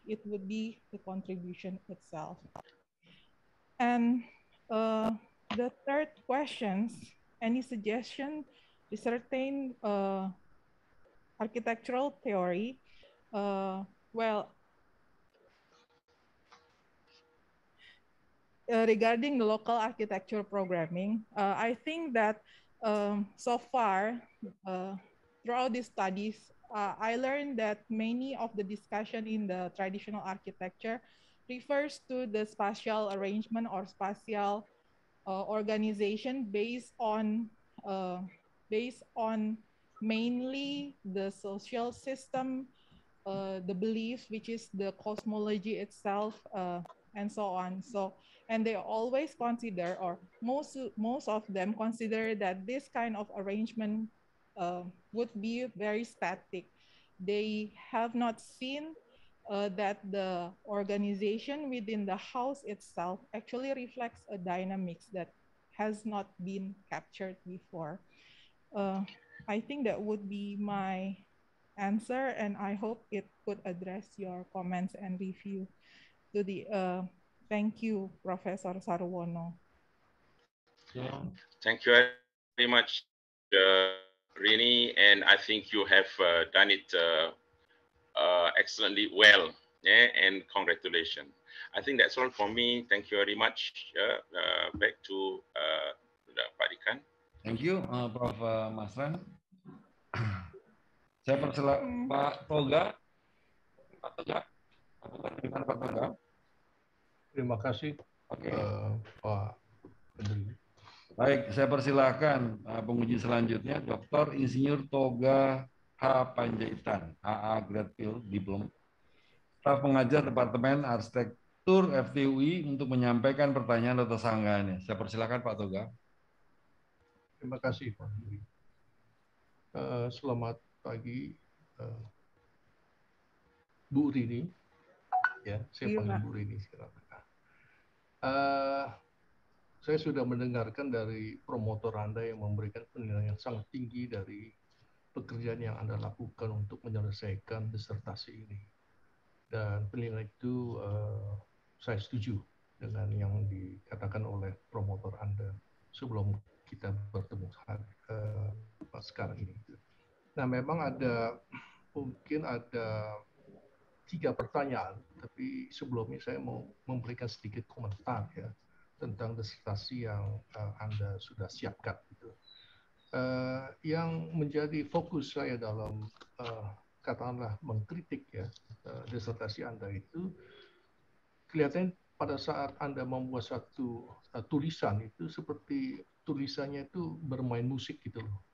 it would be the contribution itself. And the third questions, any suggestion to certain architectural theory? Well, regarding the local architecture programming, I think that so far, throughout these studies, I learned that many of the discussion in the traditional architecture refers to the spatial arrangement or spatial organization based on mainly the social system, the beliefs, which is the cosmology itself, and so on. So, and they always consider, or most of them consider that this kind of arrangement would be very static. They have not seen that the organization within the house itself actually reflects a dynamics that has not been captured before. I think that would be my answer, and I hope it could address your comments and review to the thank you, Professor Sarwono. Thank you very much, Rini, and I think you have done it excellently well, yeah, and congratulations. I think that's all for me. Thank you very much. Back to Pak Dikan. Thank you, Prof. Masran. Saya persilakan Pak Toga. Pak Toga. Bagaimana Pak Toga? Terima kasih, Pak Andri. Baik, saya persilakan penguji selanjutnya, Dr. Insinyur Toga H. Panjaitan, AA Grade Field Diploma, staf pengajar Departemen Arsitektur FTUI untuk menyampaikan pertanyaan atau sanggahannya. Saya persilakan Pak Toga. Terima kasih, Pak Andri. Selamat pagi, Bu Rini. Ya, saya panggil Bu Rini sekarang. Saya sudah mendengarkan dari promotor Anda yang memberikan penilaian yang sangat tinggi dari pekerjaan yang Anda lakukan untuk menyelesaikan disertasi ini. Dan penilaian itu saya setuju dengan yang dikatakan oleh promotor Anda sebelum kita bertemu sekarang ini. Nah, memang mungkin ada 3 pertanyaan, tapi sebelumnya saya mau memberikan sedikit komentar ya tentang disertasi yang Anda sudah siapkan. Gitu. Yang menjadi fokus saya dalam katakanlah mengkritik ya disertasi Anda itu kelihatannya pada saat Anda membuat satu tulisan itu seperti tulisannya itu bermain musik gitu loh.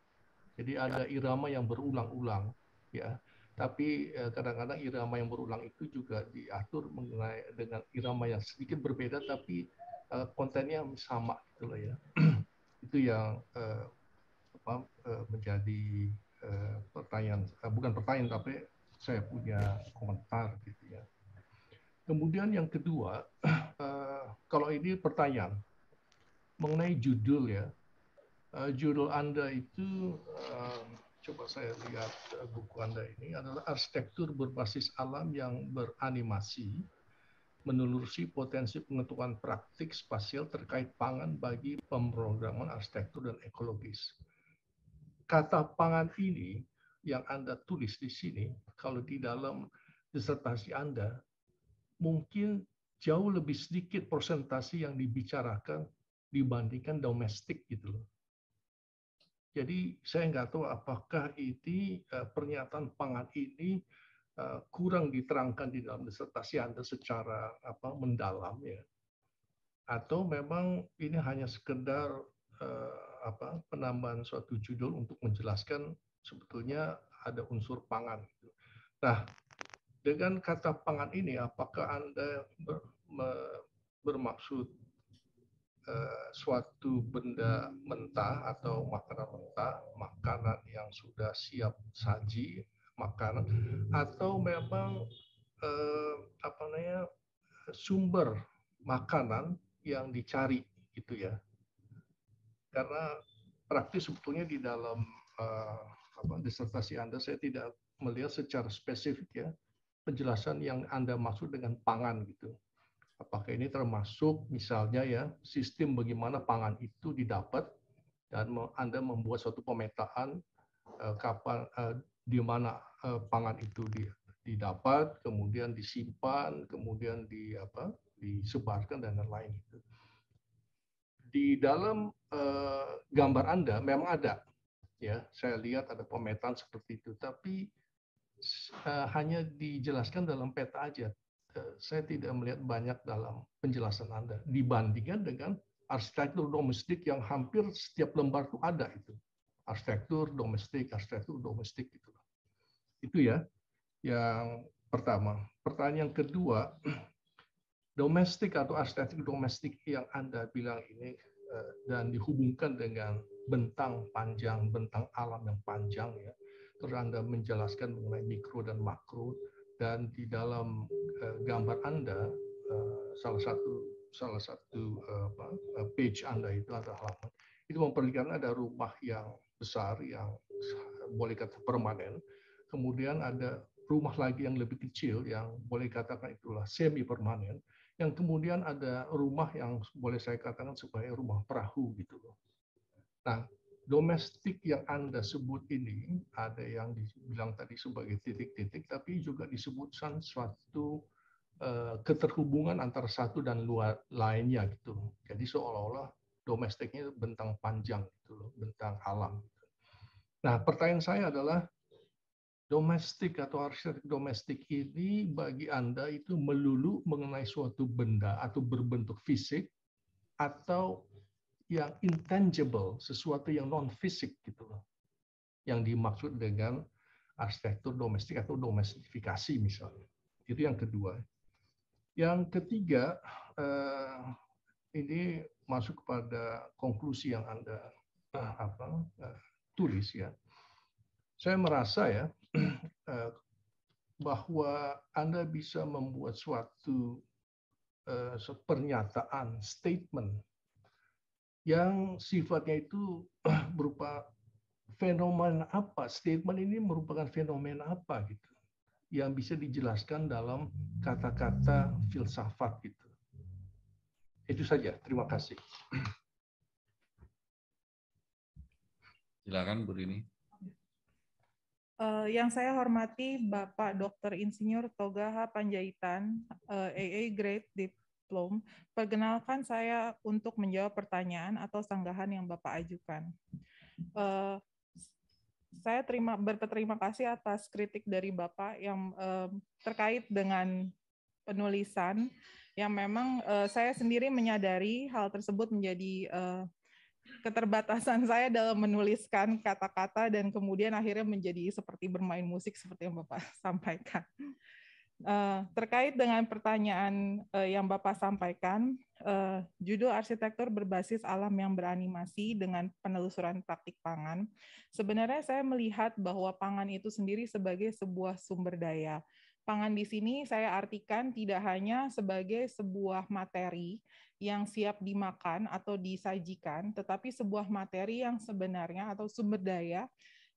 Jadi ada irama yang berulang-ulang ya. Tapi kadang-kadang irama yang berulang itu juga diatur mengenai dengan irama yang sedikit berbeda tapi kontennya sama gitu loh ya. Itu yang menjadi pertanyaan, bukan pertanyaan tapi saya punya komentar gitu ya. Kemudian yang kedua, kalau ini pertanyaan mengenai judul ya. Judul Anda itu coba saya lihat buku Anda ini adalah arsitektur berbasis alam yang beranimasi menelusuri potensi pengetahuan praktik spasial terkait pangan bagi pemrograman arsitektur dan ekologis. Kata pangan ini yang Anda tulis di sini, kalau di dalam disertasi Anda, mungkin jauh lebih sedikit persentase yang dibicarakan dibandingkan domestik gitu loh. Jadi saya nggak tahu apakah ini pernyataan pangan ini kurang diterangkan di dalam disertasi Anda secara mendalam ya, atau memang ini hanya sekedar penambahan suatu judul untuk menjelaskan sebetulnya ada unsur pangan. Nah, dengan kata pangan ini, apakah Anda bermaksud suatu benda mentah atau makanan mentah, makanan yang sudah siap saji, makanan, atau memang sumber makanan yang dicari gitu ya. Karena praktis sebetulnya di dalam disertasi Anda saya tidak melihat secara spesifik ya penjelasan yang Anda maksud dengan pangan gitu. Apakah ini termasuk misalnya ya sistem bagaimana pangan itu didapat dan Anda membuat suatu pemetaan kapan di mana pangan itu didapat, kemudian disimpan, kemudian disebarkan dan lain-lain. Di dalam gambar Anda memang ada, ya saya lihat ada pemetaan seperti itu, tapi hanya dijelaskan dalam peta aja. Saya tidak melihat banyak dalam penjelasan Anda dibandingkan dengan arsitektur domestik yang hampir setiap lembar itu ada itu. Arsitektur domestik gitu. Itu ya yang pertama. Pertanyaan kedua, domestik atau arsitektur domestik yang Anda bilang ini dan dihubungkan dengan bentang panjang, bentang alam yang panjang ya. Terus Anda menjelaskan mengenai mikro dan makro, dan di dalam gambar Anda salah satu page Anda itu ada halaman itu memperlihatkan ada rumah yang besar yang boleh kata permanen, kemudian ada rumah lagi yang lebih kecil yang boleh katakan itulah semi permanen, yang kemudian ada rumah yang boleh saya katakan sebagai rumah perahu gitu loh. Nah, domestik yang Anda sebut ini ada yang dibilang tadi sebagai titik-titik, tapi juga disebutkan suatu keterhubungan antara satu dan luar lainnya gitu. Jadi seolah-olah domestiknya bentang panjang gitu loh, bentang alam. Nah, pertanyaan saya adalah domestik atau arsitektur domestik ini bagi Anda itu melulu mengenai suatu benda atau berbentuk fisik atau yang intangible, sesuatu yang non-fisik gitu loh. Yang dimaksud dengan arsitektur domestik atau domestifikasi misalnya. Itu yang kedua. Yang ketiga, ini masuk kepada konklusi yang Anda tulis ya. Saya merasa ya bahwa Anda bisa membuat suatu pernyataan, statement yang sifatnya itu berupa fenomena apa, statement ini merupakan fenomena apa gitu, yang bisa dijelaskan dalam kata-kata filsafat gitu. Itu saja, terima kasih. Silakan Bu Rini. Yang saya hormati Bapak Dr. Insinyur Togaha Panjaitan, AA Grade Diplom. Perkenalkan saya untuk menjawab pertanyaan atau sanggahan yang Bapak ajukan. Saya berterima kasih atas kritik dari Bapak yang terkait dengan penulisan, yang memang saya sendiri menyadari hal tersebut menjadi keterbatasan saya dalam menuliskan kata-kata dan kemudian akhirnya menjadi seperti bermain musik seperti yang Bapak sampaikan. Terkait dengan pertanyaan yang Bapak sampaikan, judul arsitektur berbasis alam yang beranimasi dengan penelusuran praktik pangan, sebenarnya saya melihat bahwa pangan itu sendiri sebagai sebuah sumber daya. Pangan di sini saya artikan tidak hanya sebagai sebuah materi yang siap dimakan atau disajikan, tetapi sebuah materi yang sebenarnya atau sumber daya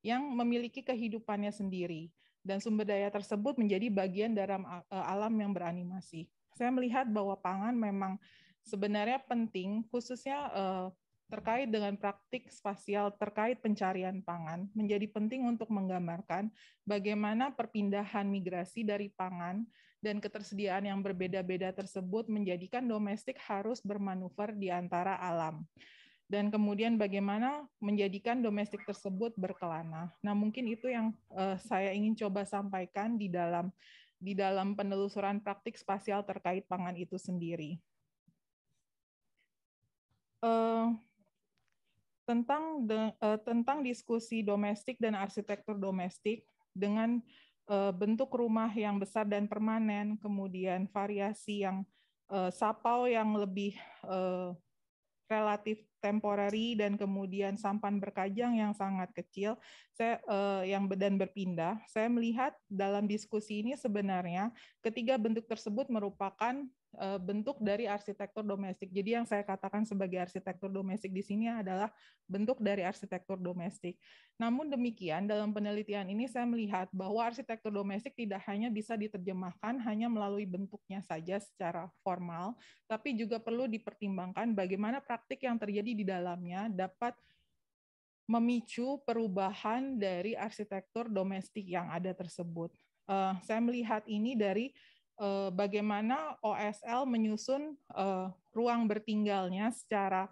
yang memiliki kehidupannya sendiri. Dan sumber daya tersebut menjadi bagian dalam alam yang beranimasi. Saya melihat bahwa pangan memang sebenarnya penting, khususnya terkait dengan praktik spasial terkait pencarian pangan, menjadi penting untuk menggambarkan bagaimana perpindahan migrasi dari pangan dan ketersediaan yang berbeda-beda tersebut menjadikan domestik harus bermanuver di antara alam. Dan kemudian bagaimana menjadikan domestik tersebut berkelana. Nah, mungkin itu yang saya ingin coba sampaikan di dalam penelusuran praktik spasial terkait pangan itu sendiri. Tentang diskusi domestik dan arsitektur domestik dengan bentuk rumah yang besar dan permanen, kemudian variasi yang sapau yang lebih relatif temporary dan kemudian sampan berkajang yang sangat kecil, dan berpindah. Saya melihat dalam diskusi ini sebenarnya ketiga bentuk tersebut merupakan bentuk dari arsitektur domestik. Jadi yang saya katakan sebagai arsitektur domestik di sini adalah bentuk dari arsitektur domestik. Namun demikian, dalam penelitian ini saya melihat bahwa arsitektur domestik tidak hanya bisa diterjemahkan hanya melalui bentuknya saja secara formal, tapi juga perlu dipertimbangkan bagaimana praktik yang terjadi di dalamnya dapat memicu perubahan dari arsitektur domestik yang ada tersebut. Saya melihat ini dari bagaimana OSL menyusun ruang bertinggalnya secara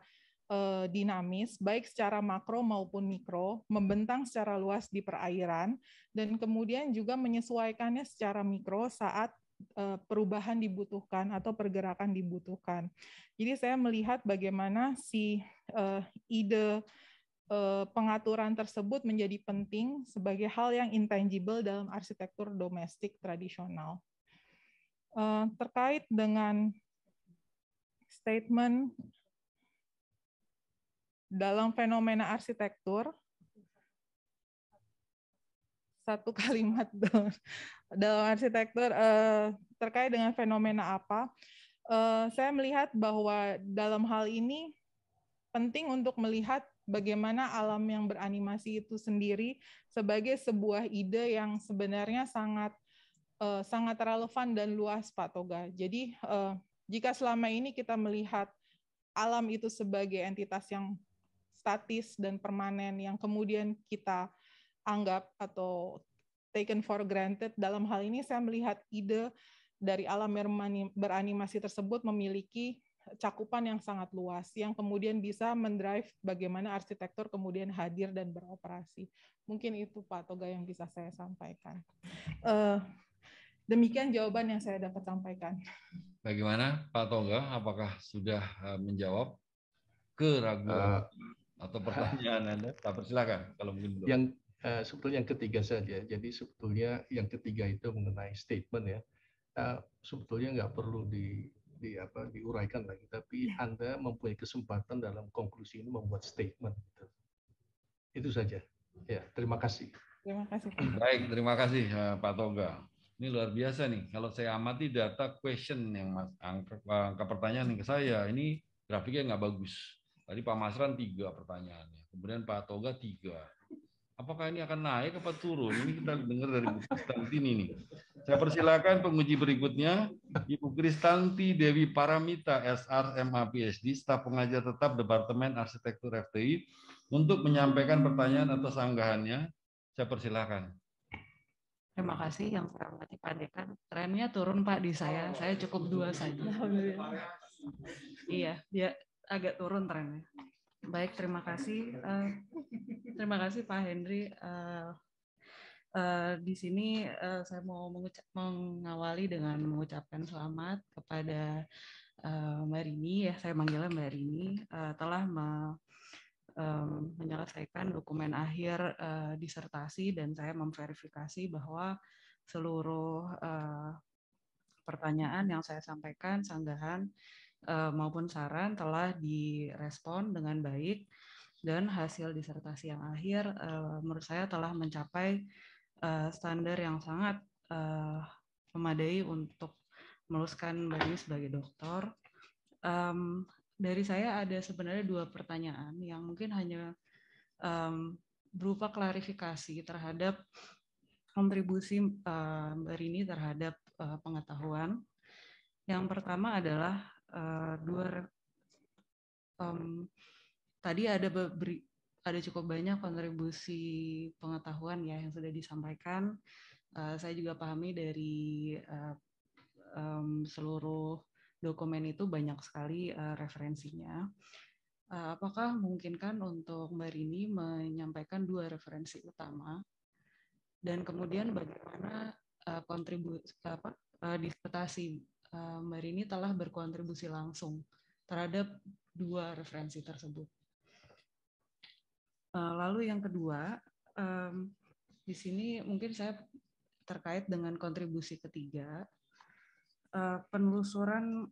dinamis, baik secara makro maupun mikro, membentang secara luas di perairan, dan kemudian juga menyesuaikannya secara mikro saat perubahan dibutuhkan atau pergerakan dibutuhkan. Jadi saya melihat bagaimana si ide pengaturan tersebut menjadi penting sebagai hal yang intangible dalam arsitektur domestik tradisional. Terkait dengan statement dalam fenomena arsitektur, satu kalimat dalam arsitektur terkait dengan fenomena apa, saya melihat bahwa dalam hal ini penting untuk melihat bagaimana alam yang beranimasi itu sendiri sebagai sebuah ide yang sebenarnya sangat relevan dan luas, Pak Toga. Jadi jika selama ini kita melihat alam itu sebagai entitas yang statis dan permanen yang kemudian kita anggap atau taken for granted, dalam hal ini saya melihat ide dari alam yang beranimasi tersebut memiliki cakupan yang sangat luas yang kemudian bisa mendrive bagaimana arsitektur kemudian hadir dan beroperasi. Mungkin itu Pak Toga yang bisa saya sampaikan. Demikian jawaban yang saya dapat sampaikan. Bagaimana Pak Toga, apakah sudah menjawab keraguan atau pertanyaan Anda? Silakan kalau mungkin belum. Yang sebetulnya yang ketiga saja. Jadi sebetulnya yang ketiga itu mengenai statement ya. Sebetulnya nggak perlu diuraikan lagi, tapi Anda mempunyai kesempatan dalam konklusi ini membuat statement. Itu saja. Ya, terima kasih. Terima kasih. Baik, terima kasih Pak Toga. Ini luar biasa nih. Kalau saya amati data question yang angka pertanyaan ke saya, ini grafiknya nggak bagus. Tadi Pak Masran 3 pertanyaannya, kemudian Pak Toga 3. Apakah ini akan naik apa turun? Ini kita dengar dari Bu Kristanti nih. Saya persilakan penguji berikutnya, Ibu Kristanti Dewi Paramita, SR MA PhD, staf pengajar tetap Departemen Arsitektur FTI, untuk menyampaikan pertanyaan atau sanggahannya. Saya persilakan. Terima kasih yang saya hormati Pak Dekan. Trennya turun Pak di saya cukup 2 saja. Iya, dia agak turun trennya. Baik, terima kasih. Terima kasih Pak Henry. Di sini saya mau mengawali dengan mengucapkan selamat kepada Mbak Rini, ya saya manggilnya Mbak Rini, telah menyelesaikan dokumen akhir disertasi dan saya memverifikasi bahwa seluruh pertanyaan yang saya sampaikan, sanggahan maupun saran telah direspon dengan baik dan hasil disertasi yang akhir menurut saya telah mencapai standar yang sangat memadai untuk meluluskan Mbak Rini sebagai doktor. Dari saya ada sebenarnya 2 pertanyaan yang mungkin hanya berupa klarifikasi terhadap kontribusi Mbak Rini terhadap pengetahuan. Yang pertama adalah tadi ada cukup banyak kontribusi pengetahuan ya yang sudah disampaikan. Saya juga pahami dari seluruh dokumen itu banyak sekali referensinya. Apakah memungkinkan untuk Mbak Rini menyampaikan 2 referensi utama dan kemudian bagaimana disertasi Mbak Rini telah berkontribusi langsung terhadap 2 referensi tersebut. Lalu yang kedua, di sini mungkin saya terkait dengan kontribusi ketiga, penelusuran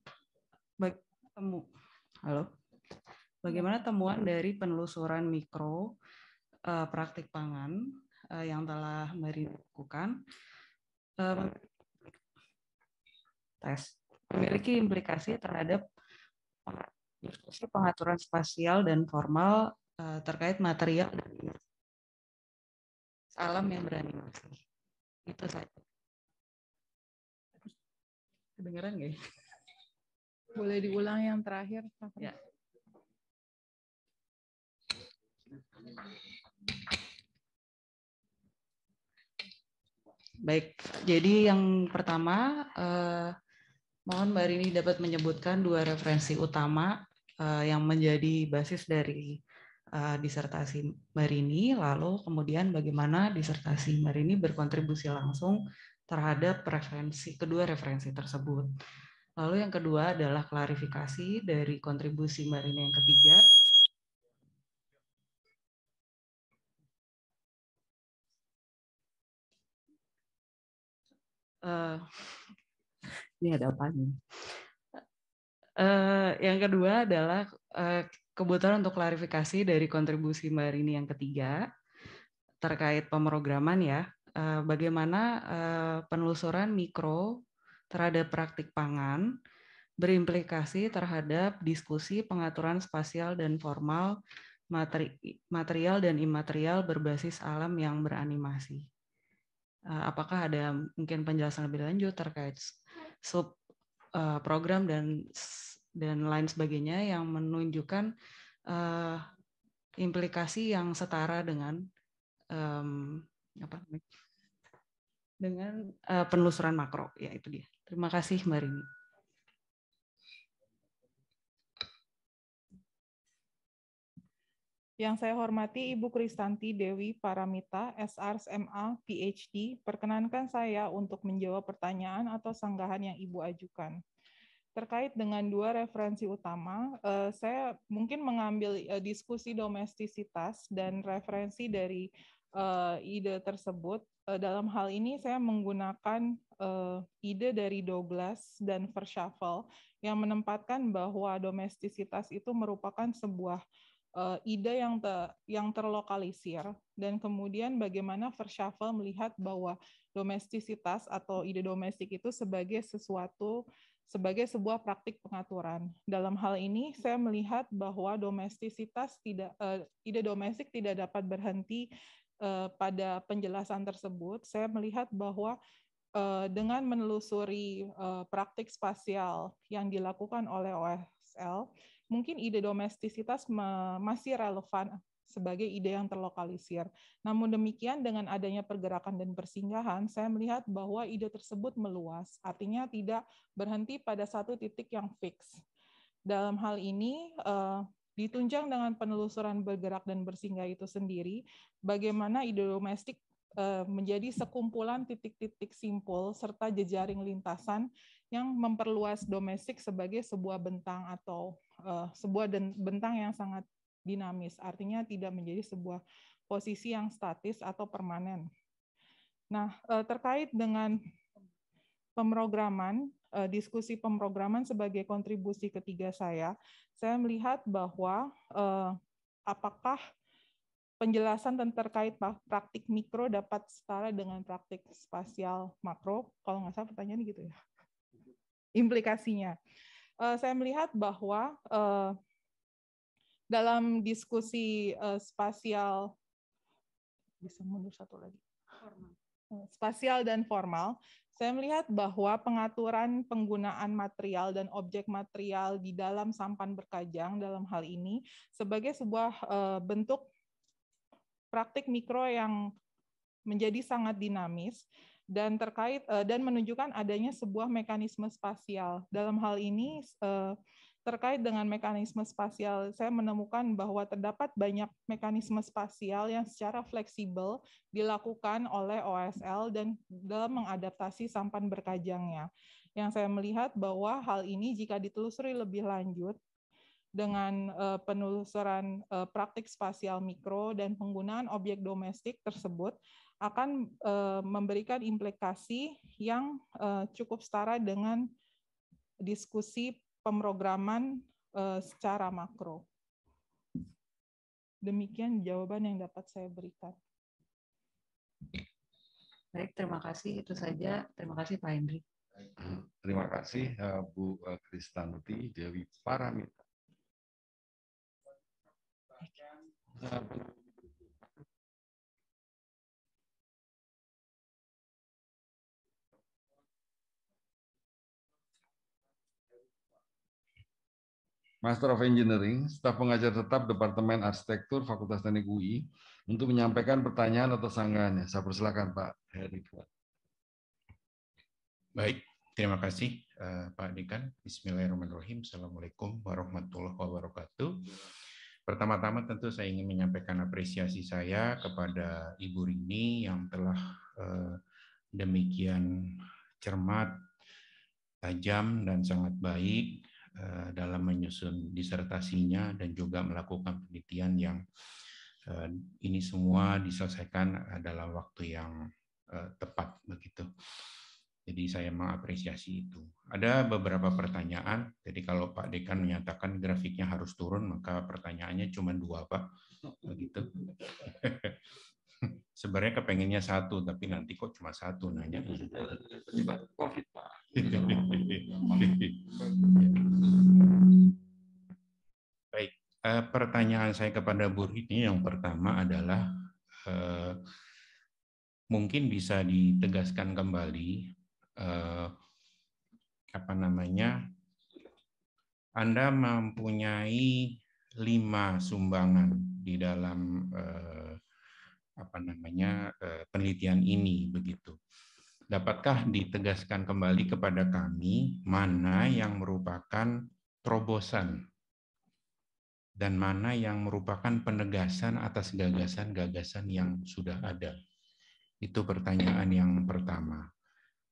bagaimana temuan dari penelusuran mikro praktik pangan yang telah Mbak Rini lakukan memiliki implikasi terhadap diskusi pengaturan spasial dan formal terkait material dan alam yang beranimasi. Itu saja. Kedengeran nggak ya? Boleh diulang yang terakhir, Pak? Ya. Baik, jadi yang pertama, mohon Mbak Rini dapat menyebutkan 2 referensi utama yang menjadi basis dari disertasi Mbak Rini, lalu kemudian bagaimana disertasi Mbak Rini berkontribusi langsung terhadap kedua referensi tersebut. Lalu yang kedua adalah klarifikasi dari kontribusi Mbak Rini yang ketiga. Ini ada apa nih? Yang kedua adalah kebutuhan untuk klarifikasi dari kontribusi Mbak Rini yang ketiga terkait pemrograman ya. Bagaimana penelusuran mikro terhadap praktik pangan berimplikasi terhadap diskusi pengaturan spasial dan formal material dan imaterial berbasis alam yang beranimasi. Apakah ada mungkin penjelasan lebih lanjut terkait sub program dan lain sebagainya yang menunjukkan implikasi yang setara dengan penelusuran makro, ya itu dia. Terima kasih Mbak Rini. Yang saya hormati Ibu Kristanti Dewi Paramita, SARS MA, PhD, perkenankan saya untuk menjawab pertanyaan atau sanggahan yang Ibu ajukan. Terkait dengan 2 referensi utama, saya mungkin mengambil diskusi domestisitas dan referensi dari ide tersebut. Dalam hal ini saya menggunakan ide dari Douglas dan Verschaffel yang menempatkan bahwa domestisitas itu merupakan sebuah ide yang terlokalisir, dan kemudian bagaimana Verschaffel melihat bahwa domestisitas atau ide domestik itu sebagai sebuah praktik pengaturan. Dalam hal ini saya melihat bahwa ide domestik tidak dapat berhenti pada penjelasan tersebut. Saya melihat bahwa dengan menelusuri praktik spasial yang dilakukan oleh OSL, mungkin ide domestisitas masih relevan sebagai ide yang terlokalisir. Namun demikian, dengan adanya pergerakan dan persinggahan, saya melihat bahwa ide tersebut meluas, artinya tidak berhenti pada satu titik yang fix. Dalam hal ini, ditunjang dengan penelusuran bergerak dan bersinggah itu sendiri, bagaimana ide domestik menjadi sekumpulan titik-titik simpul serta jejaring lintasan yang memperluas domestik sebagai sebuah bentang atau sebuah bentang yang sangat dinamis, artinya tidak menjadi sebuah posisi yang statis atau permanen. Nah, terkait dengan pemrograman, diskusi pemrograman sebagai kontribusi ketiga saya melihat bahwa apakah penjelasan terkait praktik mikro dapat setara dengan praktik spasial makro? Kalau nggak salah pertanyaannya gitu ya. Implikasinya. Saya melihat bahwa dalam diskusi spasial, bisa mundur satu lagi, spasial dan formal, saya melihat bahwa pengaturan penggunaan material dan objek material di dalam sampan berkajang dalam hal ini sebagai sebuah bentuk praktik mikro yang menjadi sangat dinamis dan menunjukkan adanya sebuah mekanisme spasial. Dalam hal ini terkait dengan mekanisme spasial, saya menemukan bahwa terdapat banyak mekanisme spasial yang secara fleksibel dilakukan oleh OSL dan dalam mengadaptasi sampan berkajangnya. Yang saya melihat bahwa hal ini jika ditelusuri lebih lanjut dengan penelusuran praktik spasial mikro dan penggunaan objek domestik tersebut akan memberikan implikasi yang cukup setara dengan diskusi pemrograman secara makro. Demikian jawaban yang dapat saya berikan. Baik, terima kasih. Itu saja. Terima kasih Pak Hendri. Terima kasih Bu Kristanti Dewi Paramita. Master of Engineering, staf pengajar tetap Departemen Arsitektur Fakultas Teknik UI untuk menyampaikan pertanyaan atau sanggahannya. Saya persilakan Pak Heri. Baik, terima kasih Pak Dekan. Bismillahirrahmanirrahim. Assalamualaikum warahmatullahi wabarakatuh. Pertama-tama tentu saya ingin menyampaikan apresiasi saya kepada Ibu Rini yang telah demikian cermat, tajam, dan sangat baik dalam menyusun disertasinya dan juga melakukan penelitian yang ini semua diselesaikan dalam waktu yang tepat begitu. Jadi saya mengapresiasi itu. Ada beberapa pertanyaan. Jadi kalau Pak Dekan menyatakan grafiknya harus turun, maka pertanyaannya cuma 2, Pak. Begitu. Sebenarnya kepengennya 1, tapi nanti kok cuma 1 nanya. COVID, Pak. Baik, pertanyaan saya kepada Bu Rini yang pertama adalah mungkin bisa ditegaskan kembali Anda mempunyai 5 sumbangan di dalam penelitian ini begitu. Dapatkah ditegaskan kembali kepada kami mana yang merupakan terobosan dan mana yang merupakan penegasan atas gagasan-gagasan yang sudah ada? Itu pertanyaan yang pertama.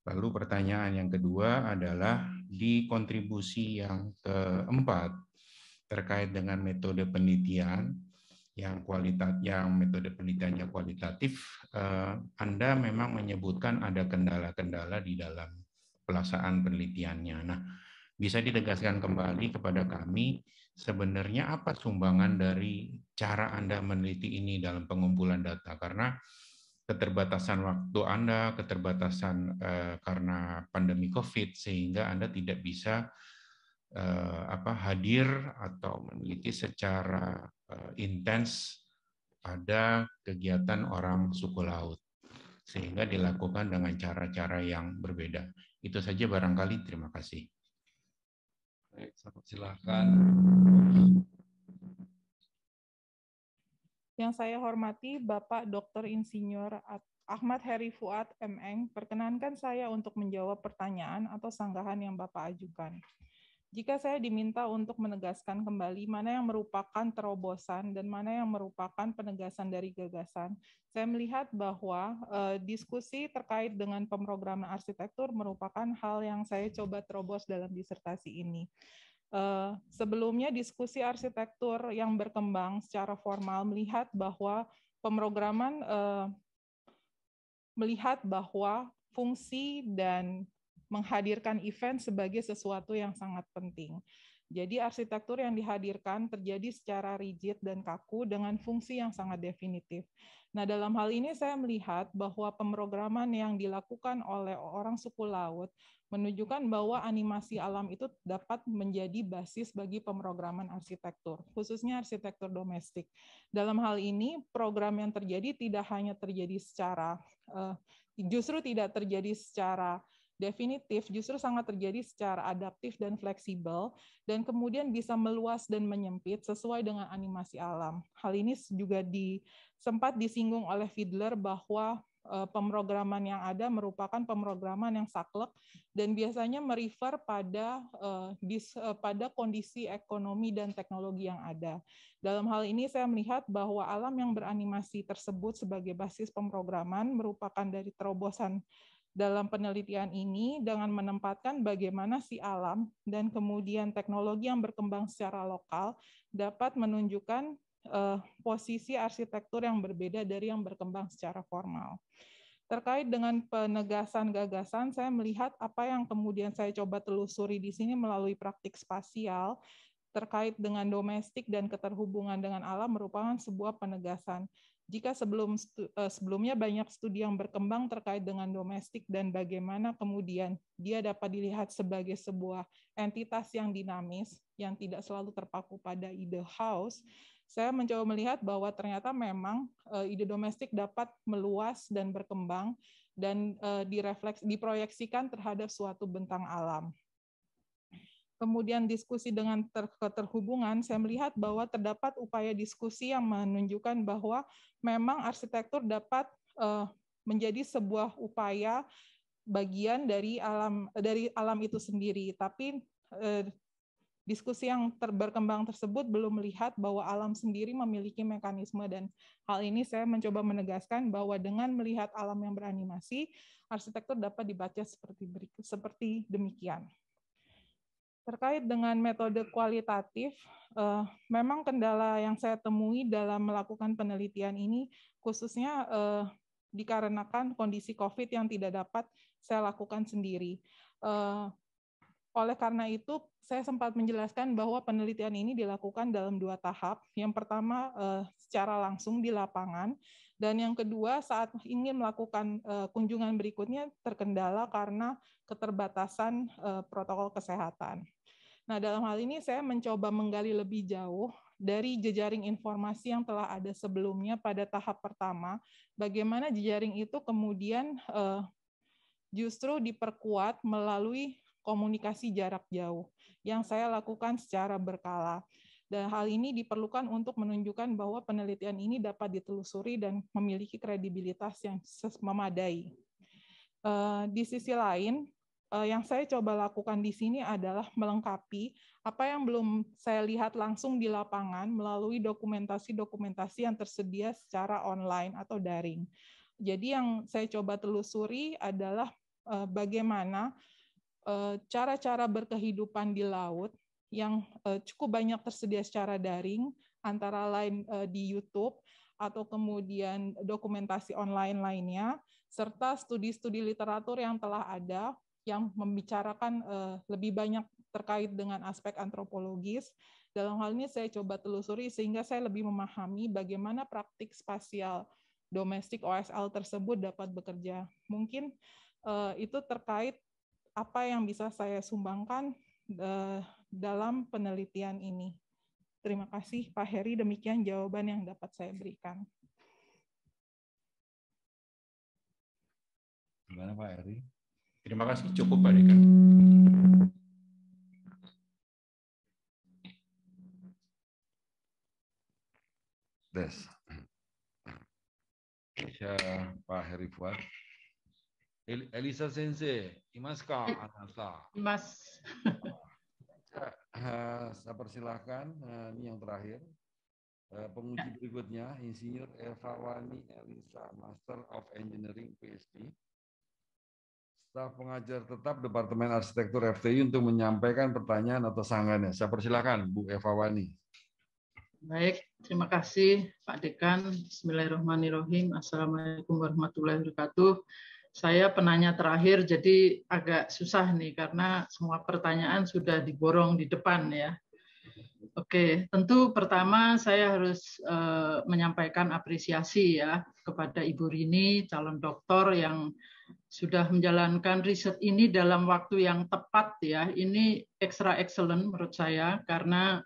Lalu pertanyaan yang kedua adalah di kontribusi yang keempat terkait dengan metode penelitian yang metode penelitiannya kualitatif, Anda memang menyebutkan ada kendala-kendala di dalam pelaksanaan penelitiannya. Nah, bisa ditegaskan kembali kepada kami sebenarnya apa sumbangan dari cara Anda meneliti ini dalam pengumpulan data, karena keterbatasan waktu Anda, keterbatasan karena pandemi COVID, sehingga Anda tidak bisa hadir atau meneliti secara intens pada kegiatan orang suku laut, sehingga dilakukan dengan cara-cara yang berbeda. Itu saja barangkali. Terima kasih. Baik, silakan. Yang saya hormati Bapak Dr. Insinyur Ahmad Heri Fuad M.Eng, perkenankan saya untuk menjawab pertanyaan atau sanggahan yang Bapak ajukan. Jika saya diminta untuk menegaskan kembali mana yang merupakan terobosan dan mana yang merupakan penegasan dari gagasan, saya melihat bahwa diskusi terkait dengan pemrograman arsitektur merupakan hal yang saya coba terobos dalam disertasi ini. Sebelumnya diskusi arsitektur yang berkembang secara formal melihat bahwa pemrograman melihat bahwa fungsi dan menghadirkan event sebagai sesuatu yang sangat penting. Jadi arsitektur yang dihadirkan terjadi secara rigid dan kaku dengan fungsi yang sangat definitif. Nah, dalam hal ini saya melihat bahwa pemrograman yang dilakukan oleh orang suku laut menunjukkan bahwa animasi alam itu dapat menjadi basis bagi pemrograman arsitektur, khususnya arsitektur domestik. Dalam hal ini, program yang terjadi tidak hanya terjadi secara, justru tidak terjadi secara definitif, justru sangat terjadi secara adaptif dan fleksibel, dan kemudian bisa meluas dan menyempit sesuai dengan animasi alam. Hal ini juga sempat disinggung oleh Fiedler bahwa pemrograman yang ada merupakan pemrograman yang saklek dan biasanya merefer pada kondisi ekonomi dan teknologi yang ada. Dalam hal ini saya melihat bahwa alam yang beranimasi tersebut sebagai basis pemrograman merupakan dari terobosan dalam penelitian ini dengan menempatkan bagaimana si alam dan kemudian teknologi yang berkembang secara lokal dapat menunjukkan posisi arsitektur yang berbeda dari yang berkembang secara formal. Terkait dengan penegasan gagasan, saya melihat apa yang kemudian saya coba telusuri di sini melalui praktik spasial. terkait dengan domestik dan keterhubungan dengan alam merupakan sebuah penegasan. Jika sebelumnya banyak studi yang berkembang terkait dengan domestik dan bagaimana kemudian dia dapat dilihat sebagai sebuah entitas yang dinamis, yang tidak selalu terpaku pada ide house, saya mencoba melihat bahwa ternyata memang ide domestik dapat meluas dan berkembang dan diproyeksikan terhadap suatu bentang alam. Kemudian diskusi dengan keterhubungan, saya melihat bahwa terdapat upaya diskusi yang menunjukkan bahwa memang arsitektur dapat menjadi sebuah upaya bagian dari alam itu sendiri. Tapi diskusi yang berkembang tersebut belum melihat bahwa alam sendiri memiliki mekanisme, dan hal ini saya mencoba menegaskan bahwa dengan melihat alam yang beranimasi, arsitektur dapat dibaca seperti demikian. Terkait dengan metode kualitatif, memang kendala yang saya temui dalam melakukan penelitian ini khususnya dikarenakan kondisi COVID yang tidak dapat saya lakukan sendiri. Oleh karena itu, saya sempat menjelaskan bahwa penelitian ini dilakukan dalam 2 tahap. Yang pertama secara langsung di lapangan, dan yang kedua saat ingin melakukan kunjungan berikutnya terkendala karena keterbatasan protokol kesehatan. Nah, dalam hal ini saya mencoba menggali lebih jauh dari jejaring informasi yang telah ada sebelumnya pada tahap pertama, bagaimana jejaring itu kemudian justru diperkuat melalui komunikasi jarak jauh yang saya lakukan secara berkala. Dan hal ini diperlukan untuk menunjukkan bahwa penelitian ini dapat ditelusuri dan memiliki kredibilitas yang memadai. Di sisi lain, yang saya coba lakukan di sini adalah melengkapi apa yang belum saya lihat langsung di lapangan melalui dokumentasi-dokumentasi yang tersedia secara online atau daring. Jadi yang saya coba telusuri adalah bagaimana cara-cara berkehidupan di laut yang cukup banyak tersedia secara daring, antara lain di YouTube atau kemudian dokumentasi online lainnya, serta studi-studi literatur yang telah ada yang membicarakan lebih banyak terkait dengan aspek antropologis. Dalam hal ini saya coba telusuri sehingga saya lebih memahami bagaimana praktik spasial domestik OSL tersebut dapat bekerja. Mungkin itu terkait apa yang bisa saya sumbangkan dalam penelitian ini. Terima kasih Pak Heri, demikian jawaban yang dapat saya berikan. Gimana Pak Heri? Terima kasih, cukup Pak Dekan. Des. Pak Heri Fuad. Elisa Sensei, imaska anasa. Mas. Saya persilahkan, ini yang terakhir. Penguji berikutnya, Insinyur Eva Wani Elisa, Master of Engineering PhD. Staf pengajar tetap Departemen Arsitektur FTI untuk menyampaikan pertanyaan atau sanggahannya. Saya persilahkan Bu Eva Wani. Baik, terima kasih Pak Dekan. Bismillahirrahmanirrahim. Assalamualaikum warahmatullahi wabarakatuh. Saya penanya terakhir, jadi agak susah nih karena semua pertanyaan sudah diborong di depan ya. Oke, tentu pertama saya harus menyampaikan apresiasi ya kepada Ibu Rini, calon doktor yang sudah menjalankan riset ini dalam waktu yang tepat ya. Ini extra excellent menurut saya karena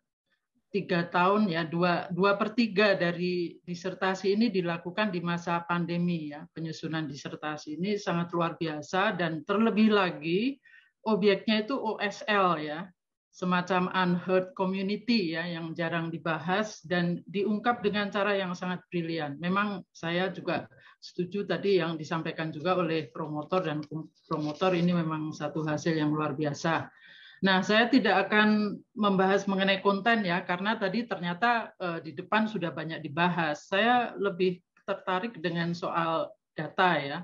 3 tahun ya, 2/3 dari disertasi ini dilakukan di masa pandemi ya. Penyusunan disertasi ini sangat luar biasa dan terlebih lagi objeknya itu OSL ya. Semacam unheard community ya yang jarang dibahas dan diungkap dengan cara yang sangat brilian. Memang saya juga setuju tadi yang disampaikan juga oleh promotor, dan promotor ini memang satu hasil yang luar biasa. Nah, saya tidak akan membahas mengenai konten ya, karena tadi ternyata di depan sudah banyak dibahas. Saya lebih tertarik dengan soal data ya.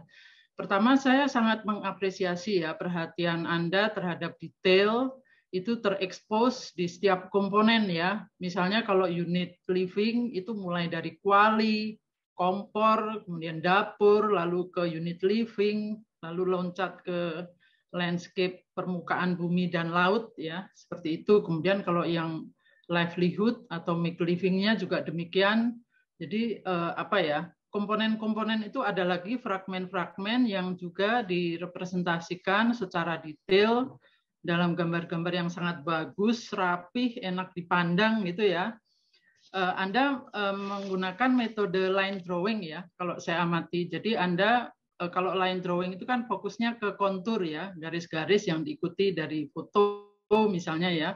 Pertama, saya sangat mengapresiasi ya perhatian Anda terhadap detail, itu terekspos di setiap komponen ya. Misalnya kalau unit living itu mulai dari kuali, kompor, kemudian dapur, lalu ke unit living, lalu loncat ke landscape permukaan bumi dan laut ya, seperti itu. Kemudian kalau yang livelihood atau make living-nya juga demikian. Jadi apa ya, komponen-komponen itu ada lagi fragmen-fragmen yang juga direpresentasikan secara detail dalam gambar-gambar yang sangat bagus, rapih, enak dipandang gitu ya. Anda menggunakan metode line drawing ya, kalau saya amati. Jadi Anda kalau line drawing itu kan fokusnya ke kontur ya, garis-garis yang diikuti dari foto misalnya ya.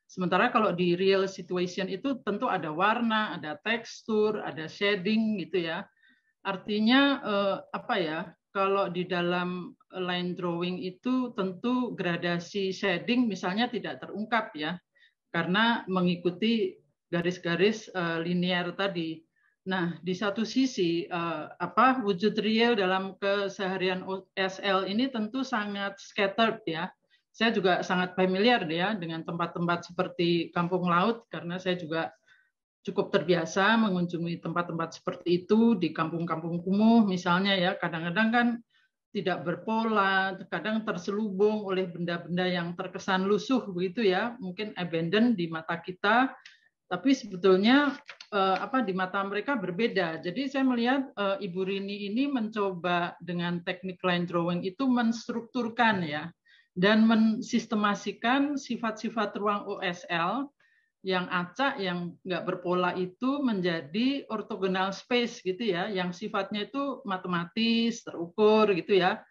Sementara kalau di real situation itu tentu ada warna, ada tekstur, ada shading gitu ya. Artinya apa ya? Kalau di dalam line drawing itu tentu gradasi shading misalnya tidak terungkap ya, karena mengikuti garis-garis linear tadi. Nah, di satu sisi wujud real dalam keseharian OSL ini tentu sangat scattered ya. Saya juga sangat familiar ya dengan tempat-tempat seperti Kampung Laut karena saya juga cukup terbiasa mengunjungi tempat-tempat seperti itu di kampung-kampung kumuh misalnya ya. Kadang-kadang kan tidak berpola, kadang terselubung oleh benda-benda yang terkesan lusuh begitu ya, mungkin abandoned di mata kita, tapi sebetulnya di mata mereka berbeda. Jadi saya melihat Ibu Rini ini mencoba dengan teknik line drawing itu menstrukturkan ya dan mensistemasikan sifat-sifat ruang OSL yang acak, yang nggak berpola itu menjadi orthogonal space gitu ya, yang sifatnya itu matematis, terukur gitu ya,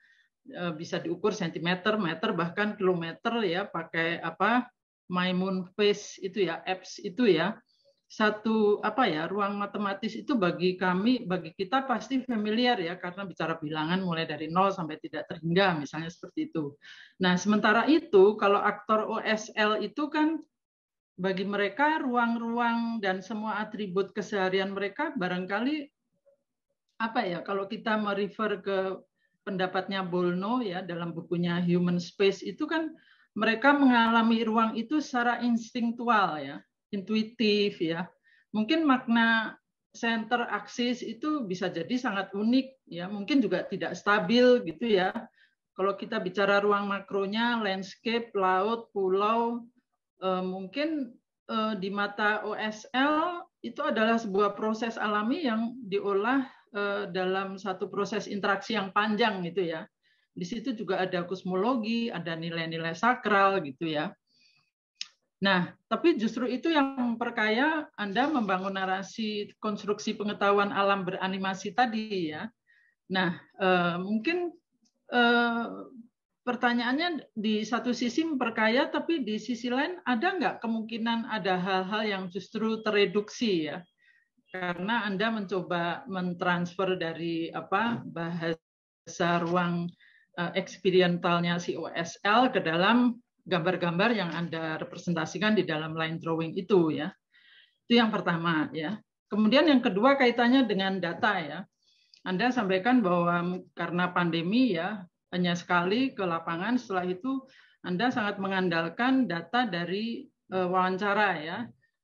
bisa diukur sentimeter, meter, bahkan kilometer ya, pakai Maimon phase itu ya, apps itu ya. Satu ruang matematis itu bagi kami, bagi kita pasti familiar ya, karena bicara bilangan mulai dari 0 sampai tidak terhingga misalnya seperti itu. Nah, sementara itu kalau aktor OSL itu kan bagi mereka ruang-ruang dan semua atribut keseharian mereka barangkali kalau kita merefer ke pendapatnya Bolno ya dalam bukunya Human Space itu kan mereka mengalami ruang itu secara instinktual ya, intuitif ya. Mungkin makna center axis itu bisa jadi sangat unik ya, mungkin juga tidak stabil gitu ya. Kalau kita bicara ruang makronya, landscape, laut, pulau, mungkin di mata OSL itu adalah sebuah proses alami yang diolah dalam satu proses interaksi yang panjang gitu ya. Di situ juga ada kosmologi, ada nilai-nilai sakral gitu ya. Nah, tapi justru itu yang memperkaya Anda membangun narasi konstruksi pengetahuan alam beranimasi tadi ya. Nah, mungkin pertanyaannya di satu sisi memperkaya, tapi di sisi lain ada nggak kemungkinan ada hal-hal yang justru tereduksi ya? Karena Anda mencoba mentransfer dari bahasa ruang eksperientalnya si OSL ke dalam gambar-gambar yang Anda representasikan di dalam line drawing itu ya. Itu yang pertama ya. Kemudian yang kedua kaitannya dengan data ya. Anda sampaikan bahwa karena pandemi ya, hanya sekali ke lapangan, setelah itu Anda sangat mengandalkan data dari wawancara ya.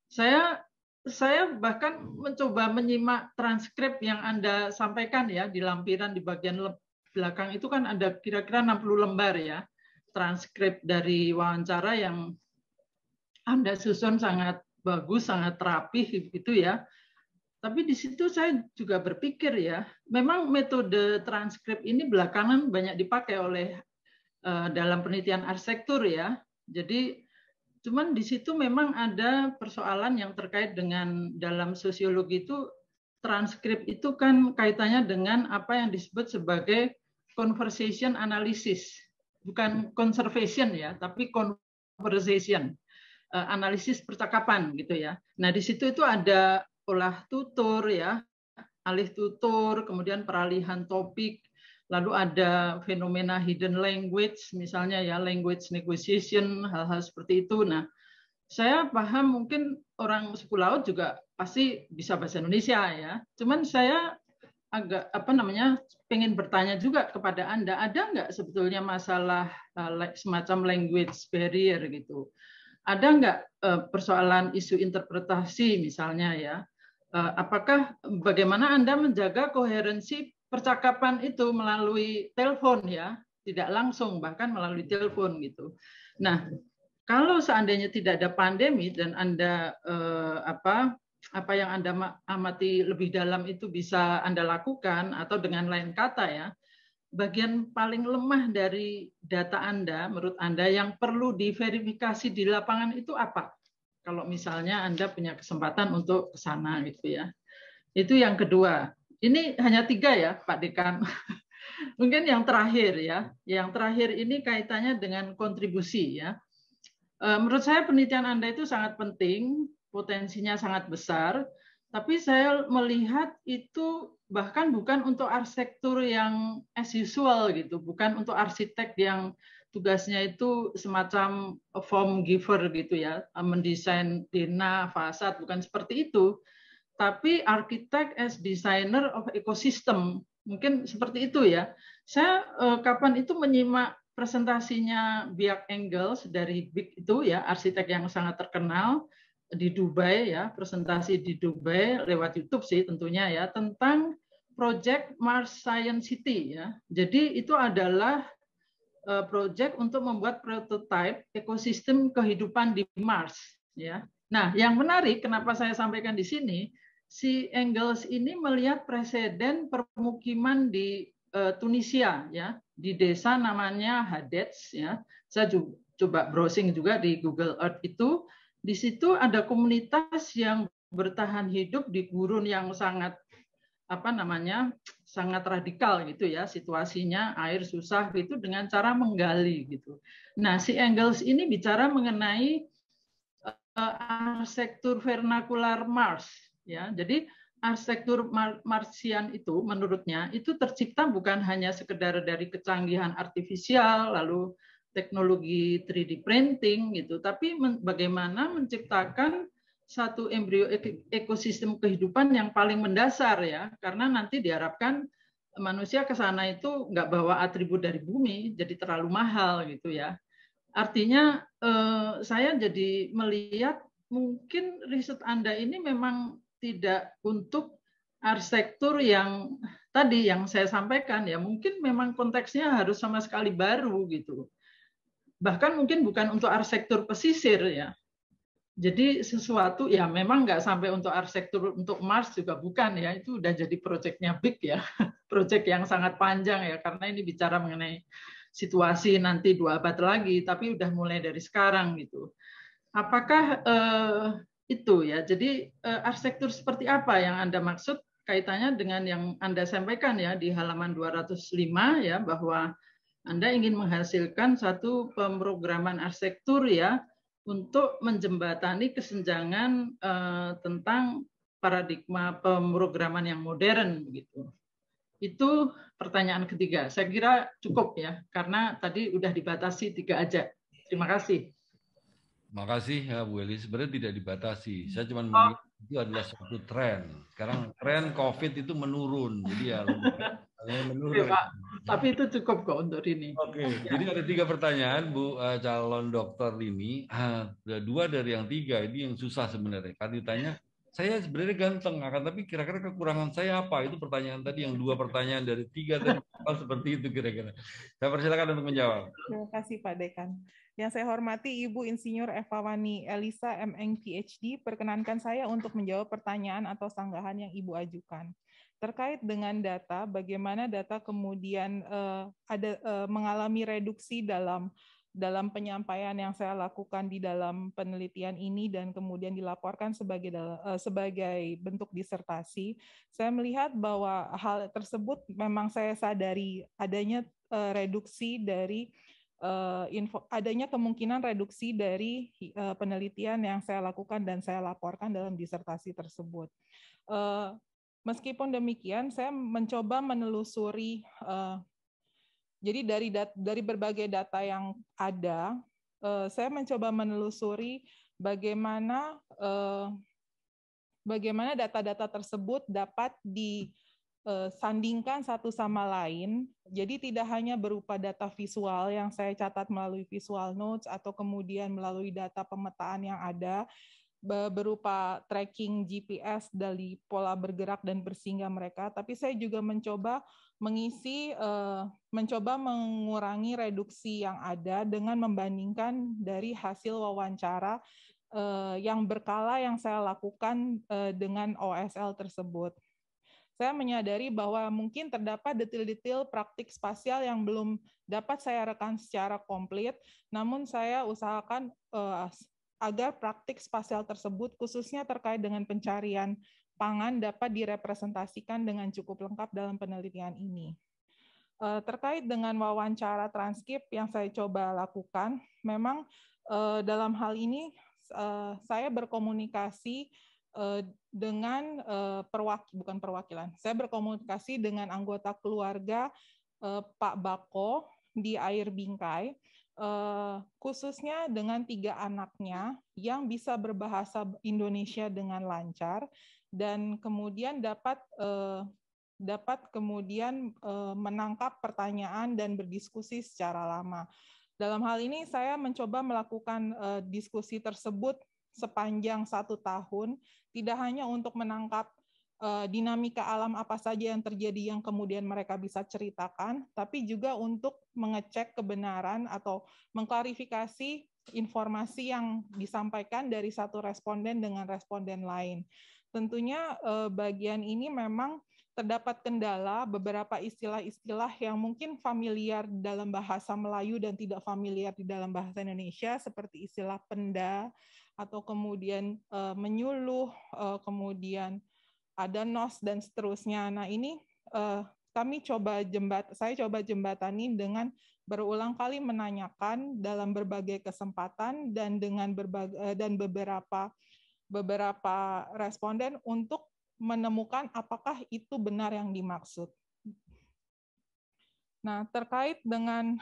Saya bahkan mencoba menyimak transkrip yang Anda sampaikan ya di lampiran di bagian belakang itu kan ada kira-kira 60 lembar ya transkrip dari wawancara yang Anda susun sangat bagus, sangat rapih gitu ya. Tapi di situ saya juga berpikir ya, memang metode transkrip ini belakangan banyak dipakai oleh dalam penelitian arsitektur ya. Jadi cuman di situ memang ada persoalan yang terkait dengan dalam sosiologi itu transkrip itu kan kaitannya dengan apa yang disebut sebagai conversation analysis, bukan conservation ya, tapi conversation, analisis percakapan gitu ya. Nah di situ itu ada olah tutur ya, alih tutur, kemudian peralihan topik, lalu ada fenomena hidden language, misalnya ya language negotiation, hal-hal seperti itu. Nah, saya paham mungkin orang suku laut juga pasti bisa bahasa Indonesia ya. Cuman saya agak pengen bertanya juga kepada Anda, ada nggak sebetulnya masalah semacam language barrier gitu? Ada nggak persoalan isu interpretasi misalnya ya? Apakah bagaimana Anda menjaga koherensi percakapan itu melalui telepon ya, tidak langsung bahkan melalui telepon gitu. Nah, kalau seandainya tidak ada pandemi dan Anda apa yang Anda amati lebih dalam itu bisa Anda lakukan, atau dengan lain kata ya, bagian paling lemah dari data Anda, menurut Anda yang perlu diverifikasi di lapangan itu apa? Kalau misalnya Anda punya kesempatan untuk ke sana gitu ya. Itu yang kedua. Ini hanya 3 ya, Pak Dekan. Mungkin yang terakhir ya. Yang terakhir ini kaitannya dengan kontribusi ya. Menurut saya penelitian Anda itu sangat penting, potensinya sangat besar, tapi saya melihat itu bahkan bukan untuk arsitektur yang as usual gitu, bukan untuk arsitek yang tugasnya itu semacam form giver gitu ya, mendesain dena, fasad, bukan seperti itu, tapi arsitek as designer of ecosystem, mungkin seperti itu ya. Saya kapan itu menyimak presentasinya Biak Engels dari BIG itu ya, arsitek yang sangat terkenal di Dubai ya, presentasi di Dubai lewat YouTube sih tentunya ya, tentang project Mars Science City ya. Jadi itu adalah project untuk membuat prototipe ekosistem kehidupan di Mars ya. Nah, yang menarik kenapa saya sampaikan di sini, si Engels ini melihat preseden permukiman di Tunisia ya, di desa namanya Hadets ya. Saya coba browsing juga di Google Earth itu, di situ ada komunitas yang bertahan hidup di gurun yang sangat sangat radikal gitu ya, situasinya air susah gitu dengan cara menggali gitu. Nah, si Engels ini bicara mengenai arsitektur vernakular Mars ya. Jadi arsitektur Marsian itu menurutnya itu tercipta bukan hanya sekedar dari kecanggihan artifisial lalu teknologi 3D printing gitu, tapi bagaimana menciptakan satu embrio ekosistem kehidupan yang paling mendasar ya, karena nanti diharapkan manusia ke sana itu nggak bawa atribut dari bumi, jadi terlalu mahal gitu ya. Artinya saya jadi melihat mungkin riset Anda ini memang tidak untuk arsitektur yang tadi yang saya sampaikan ya, mungkin memang konteksnya harus sama sekali baru gitu. Bahkan mungkin bukan untuk arsitektur pesisir ya. Jadi sesuatu ya memang nggak sampai untuk arsitektur untuk Mars juga bukan ya, itu udah jadi proyeknya big ya, proyek yang sangat panjang ya, karena ini bicara mengenai situasi nanti 2 abad lagi, tapi udah mulai dari sekarang gitu. Apakah itu ya? Jadi arsitektur seperti apa yang Anda maksud kaitannya dengan yang Anda sampaikan ya di halaman 205 ya, bahwa Anda ingin menghasilkan satu pemrograman arsitektur ya untuk menjembatani kesenjangan tentang paradigma pemrograman yang modern begitu. Itu pertanyaan ketiga. Saya kira cukup ya, karena tadi udah dibatasi 3 aja. Terima kasih. Makasih ya Bu Eli, sebenarnya tidak dibatasi. Saya cuma melihat itu adalah suatu tren. Sekarang tren COVID itu menurun, jadi ya menurun. Pak, tapi itu cukup kok untuk ini. Oke, jadi ada 3 pertanyaan Bu calon dokter ini. 2 dari yang 3 ini yang susah sebenarnya. Kan ditanya, saya sebenarnya ganteng, tapi kira-kira kekurangan saya apa? Itu pertanyaan tadi yang 2 pertanyaan dari 3 tadi seperti itu kira-kira. Saya persilakan untuk menjawab. Terima kasih Pak Dekan. Yang saya hormati Ibu Insinyur Eva Wani Elisa, MN PhD, perkenankan saya untuk menjawab pertanyaan atau sanggahan yang Ibu ajukan. Terkait dengan data, bagaimana data kemudian mengalami reduksi dalam penyampaian yang saya lakukan di dalam penelitian ini dan kemudian dilaporkan sebagai bentuk disertasi. Saya melihat bahwa hal tersebut memang saya sadari adanya reduksi dari adanya kemungkinan reduksi dari penelitian yang saya lakukan dan saya laporkan dalam disertasi tersebut. Meskipun demikian, saya mencoba menelusuri, jadi dari berbagai data yang ada, saya mencoba menelusuri bagaimana data-data tersebut dapat disandingkan satu sama lain. Jadi tidak hanya berupa data visual yang saya catat melalui visual notes atau kemudian melalui data pemetaan yang ada, berupa tracking GPS dari pola bergerak dan bersinggah mereka, tapi saya juga mencoba mengurangi reduksi yang ada dengan membandingkan dari hasil wawancara yang berkala yang saya lakukan dengan OSL tersebut. Saya menyadari bahwa mungkin terdapat detail-detail praktik spasial yang belum dapat saya rekam secara komplit, namun saya usahakan agar praktik spasial tersebut, khususnya terkait dengan pencarian pangan, dapat direpresentasikan dengan cukup lengkap dalam penelitian ini. Terkait dengan wawancara transkrip yang saya coba lakukan, memang dalam hal ini saya berkomunikasi dengan saya berkomunikasi dengan anggota keluarga Pak Bako di Air Bingkai, khususnya dengan 3 anaknya yang bisa berbahasa Indonesia dengan lancar dan kemudian dapat kemudian menangkap pertanyaan dan berdiskusi secara lama. Dalam hal ini saya mencoba melakukan diskusi tersebut sepanjang 1 tahun, tidak hanya untuk menangkap dinamika alam apa saja yang terjadi yang kemudian mereka bisa ceritakan, tapi juga untuk mengecek kebenaran atau mengklarifikasi informasi yang disampaikan dari satu responden dengan responden lain. Tentunya bagian ini memang terdapat kendala, beberapa istilah-istilah yang mungkin familiar dalam bahasa Melayu dan tidak familiar di dalam bahasa Indonesia, seperti istilah penda, atau kemudian menyuluh, kemudian ada nos dan seterusnya. Nah ini saya coba jembatani dengan berulang kali menanyakan dalam berbagai kesempatan dan dengan beberapa responden untuk menemukan apakah itu benar yang dimaksud. Nah terkait dengan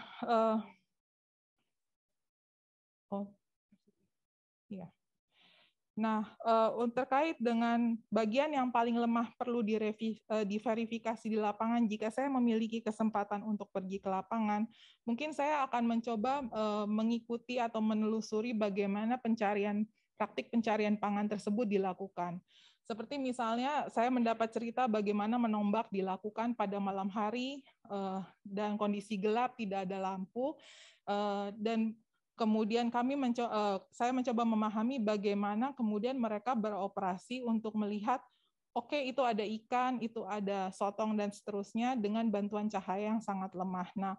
terkait dengan bagian yang paling lemah perlu diverifikasi di lapangan, jika saya memiliki kesempatan untuk pergi ke lapangan, mungkin saya akan mencoba mengikuti atau menelusuri bagaimana praktik pencarian pangan tersebut dilakukan. Seperti misalnya saya mendapat cerita bagaimana menombak dilakukan pada malam hari dan kondisi gelap, tidak ada lampu, dan kemudian saya mencoba memahami bagaimana kemudian mereka beroperasi untuk melihat, oke, itu ada ikan, itu ada sotong, dan seterusnya dengan bantuan cahaya yang sangat lemah. Nah,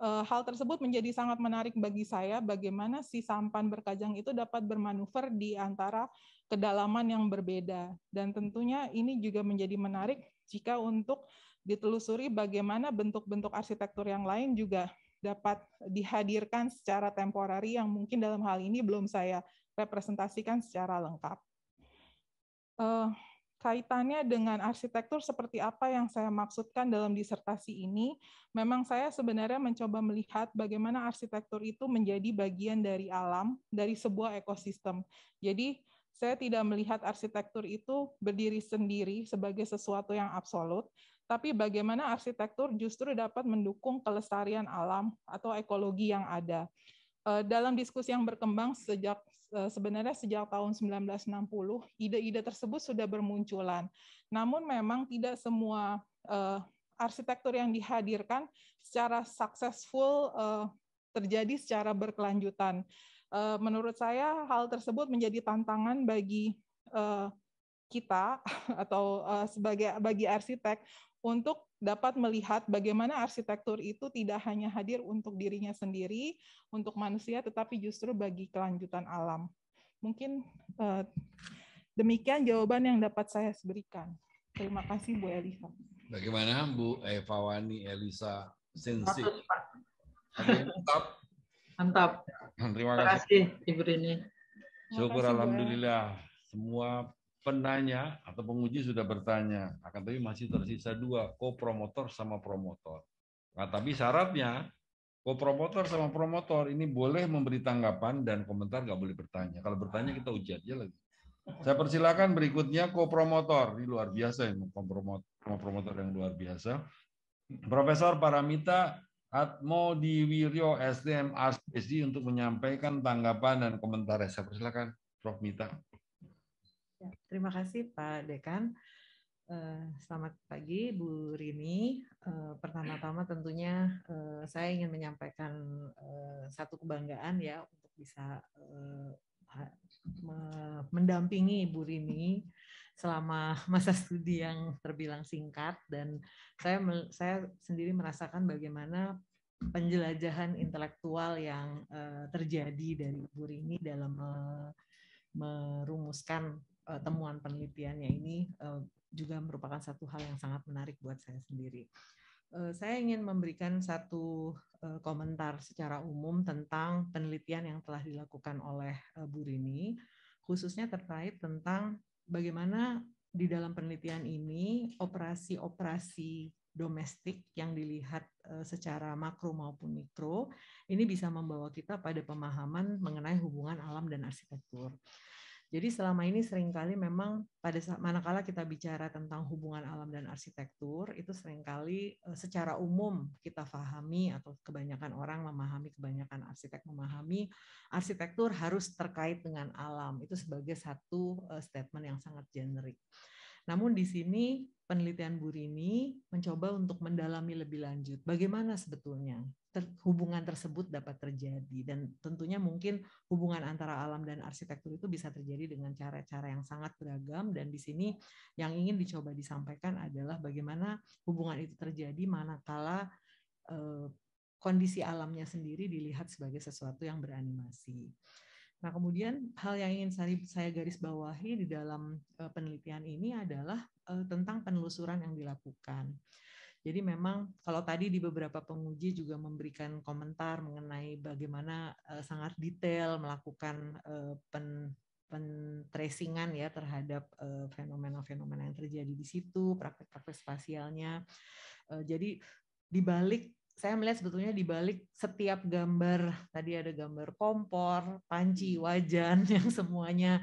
hal tersebut menjadi sangat menarik bagi saya, bagaimana si sampan berkajang itu dapat bermanuver di antara kedalaman yang berbeda. Dan tentunya ini juga menjadi menarik jika untuk ditelusuri bagaimana bentuk-bentuk arsitektur yang lain juga dapat dihadirkan secara temporari yang mungkin dalam hal ini belum saya representasikan secara lengkap. Kaitannya dengan arsitektur seperti apa yang saya maksudkan dalam disertasi ini, memang saya sebenarnya mencoba melihat bagaimana arsitektur itu menjadi bagian dari alam, dari sebuah ekosistem. Jadi saya tidak melihat arsitektur itu berdiri sendiri sebagai sesuatu yang absolut, tapi bagaimana arsitektur justru dapat mendukung kelestarian alam atau ekologi yang ada. Dalam diskusi yang berkembang sebenarnya sejak tahun 1960, ide-ide tersebut sudah bermunculan. Namun memang tidak semua arsitektur yang dihadirkan secara successful terjadi secara berkelanjutan. Menurut saya hal tersebut menjadi tantangan bagi kita atau bagi arsitek untuk dapat melihat bagaimana arsitektur itu tidak hanya hadir untuk dirinya sendiri, untuk manusia, tetapi justru bagi kelanjutan alam. Mungkin demikian jawaban yang dapat saya berikan. Terima kasih Bu Elisa. Bagaimana Bu Evawani Elisa Sensi? Mantap. Terima kasih Ibu Rini. Syukur alhamdulillah semua penanya atau penguji sudah bertanya, akan tapi masih tersisa 2, kopromotor sama promotor. Nah, tapi syaratnya kopromotor sama promotor ini boleh memberi tanggapan dan komentar, nggak boleh bertanya. Kalau bertanya kita uji aja lagi. Saya persilakan berikutnya kopromotor. Ini luar biasa ya, promotor yang luar biasa. Profesor Paramita Atmodiwiryo STM PhD untuk menyampaikan tanggapan dan komentar. Saya persilakan Prof. Mita. Ya, terima kasih Pak Dekan. Selamat pagi Bu Rini. Pertama-tama tentunya saya ingin menyampaikan satu kebanggaan ya untuk bisa mendampingi Bu Rini selama masa studi yang terbilang singkat, dan saya sendiri merasakan bagaimana penjelajahan intelektual yang terjadi dari Bu Rini dalam merumuskan temuan penelitiannya ini juga merupakan satu hal yang sangat menarik buat saya sendiri. Saya ingin memberikan satu komentar secara umum tentang penelitian yang telah dilakukan oleh Bu Rini, khususnya terkait tentang bagaimana di dalam penelitian ini operasi-operasi domestik yang dilihat secara makro maupun mikro ini bisa membawa kita pada pemahaman mengenai hubungan alam dan arsitektur. Jadi selama ini seringkali memang pada saat manakala kita bicara tentang hubungan alam dan arsitektur, itu seringkali secara umum kita pahami atau kebanyakan orang memahami, kebanyakan arsitek memahami arsitektur harus terkait dengan alam. Itu sebagai satu statement yang sangat generik. Namun di sini penelitian Bu Rini mencoba untuk mendalami lebih lanjut bagaimana sebetulnya hubungan tersebut dapat terjadi, dan tentunya mungkin hubungan antara alam dan arsitektur itu bisa terjadi dengan cara-cara yang sangat beragam, dan di sini yang ingin dicoba disampaikan adalah bagaimana hubungan itu terjadi manakala kondisi alamnya sendiri dilihat sebagai sesuatu yang beranimasi. Nah, kemudian hal yang ingin saya garis bawahi di dalam penelitian ini adalah tentang penelusuran yang dilakukan. Jadi memang kalau tadi di beberapa penguji juga memberikan komentar mengenai bagaimana sangat detail melakukan tracingan ya terhadap fenomena-fenomena yang terjadi di situ, praktek-praktek spasialnya. Jadi di balik saya melihat sebetulnya di balik setiap gambar, tadi ada gambar kompor, panci, wajan, yang semuanya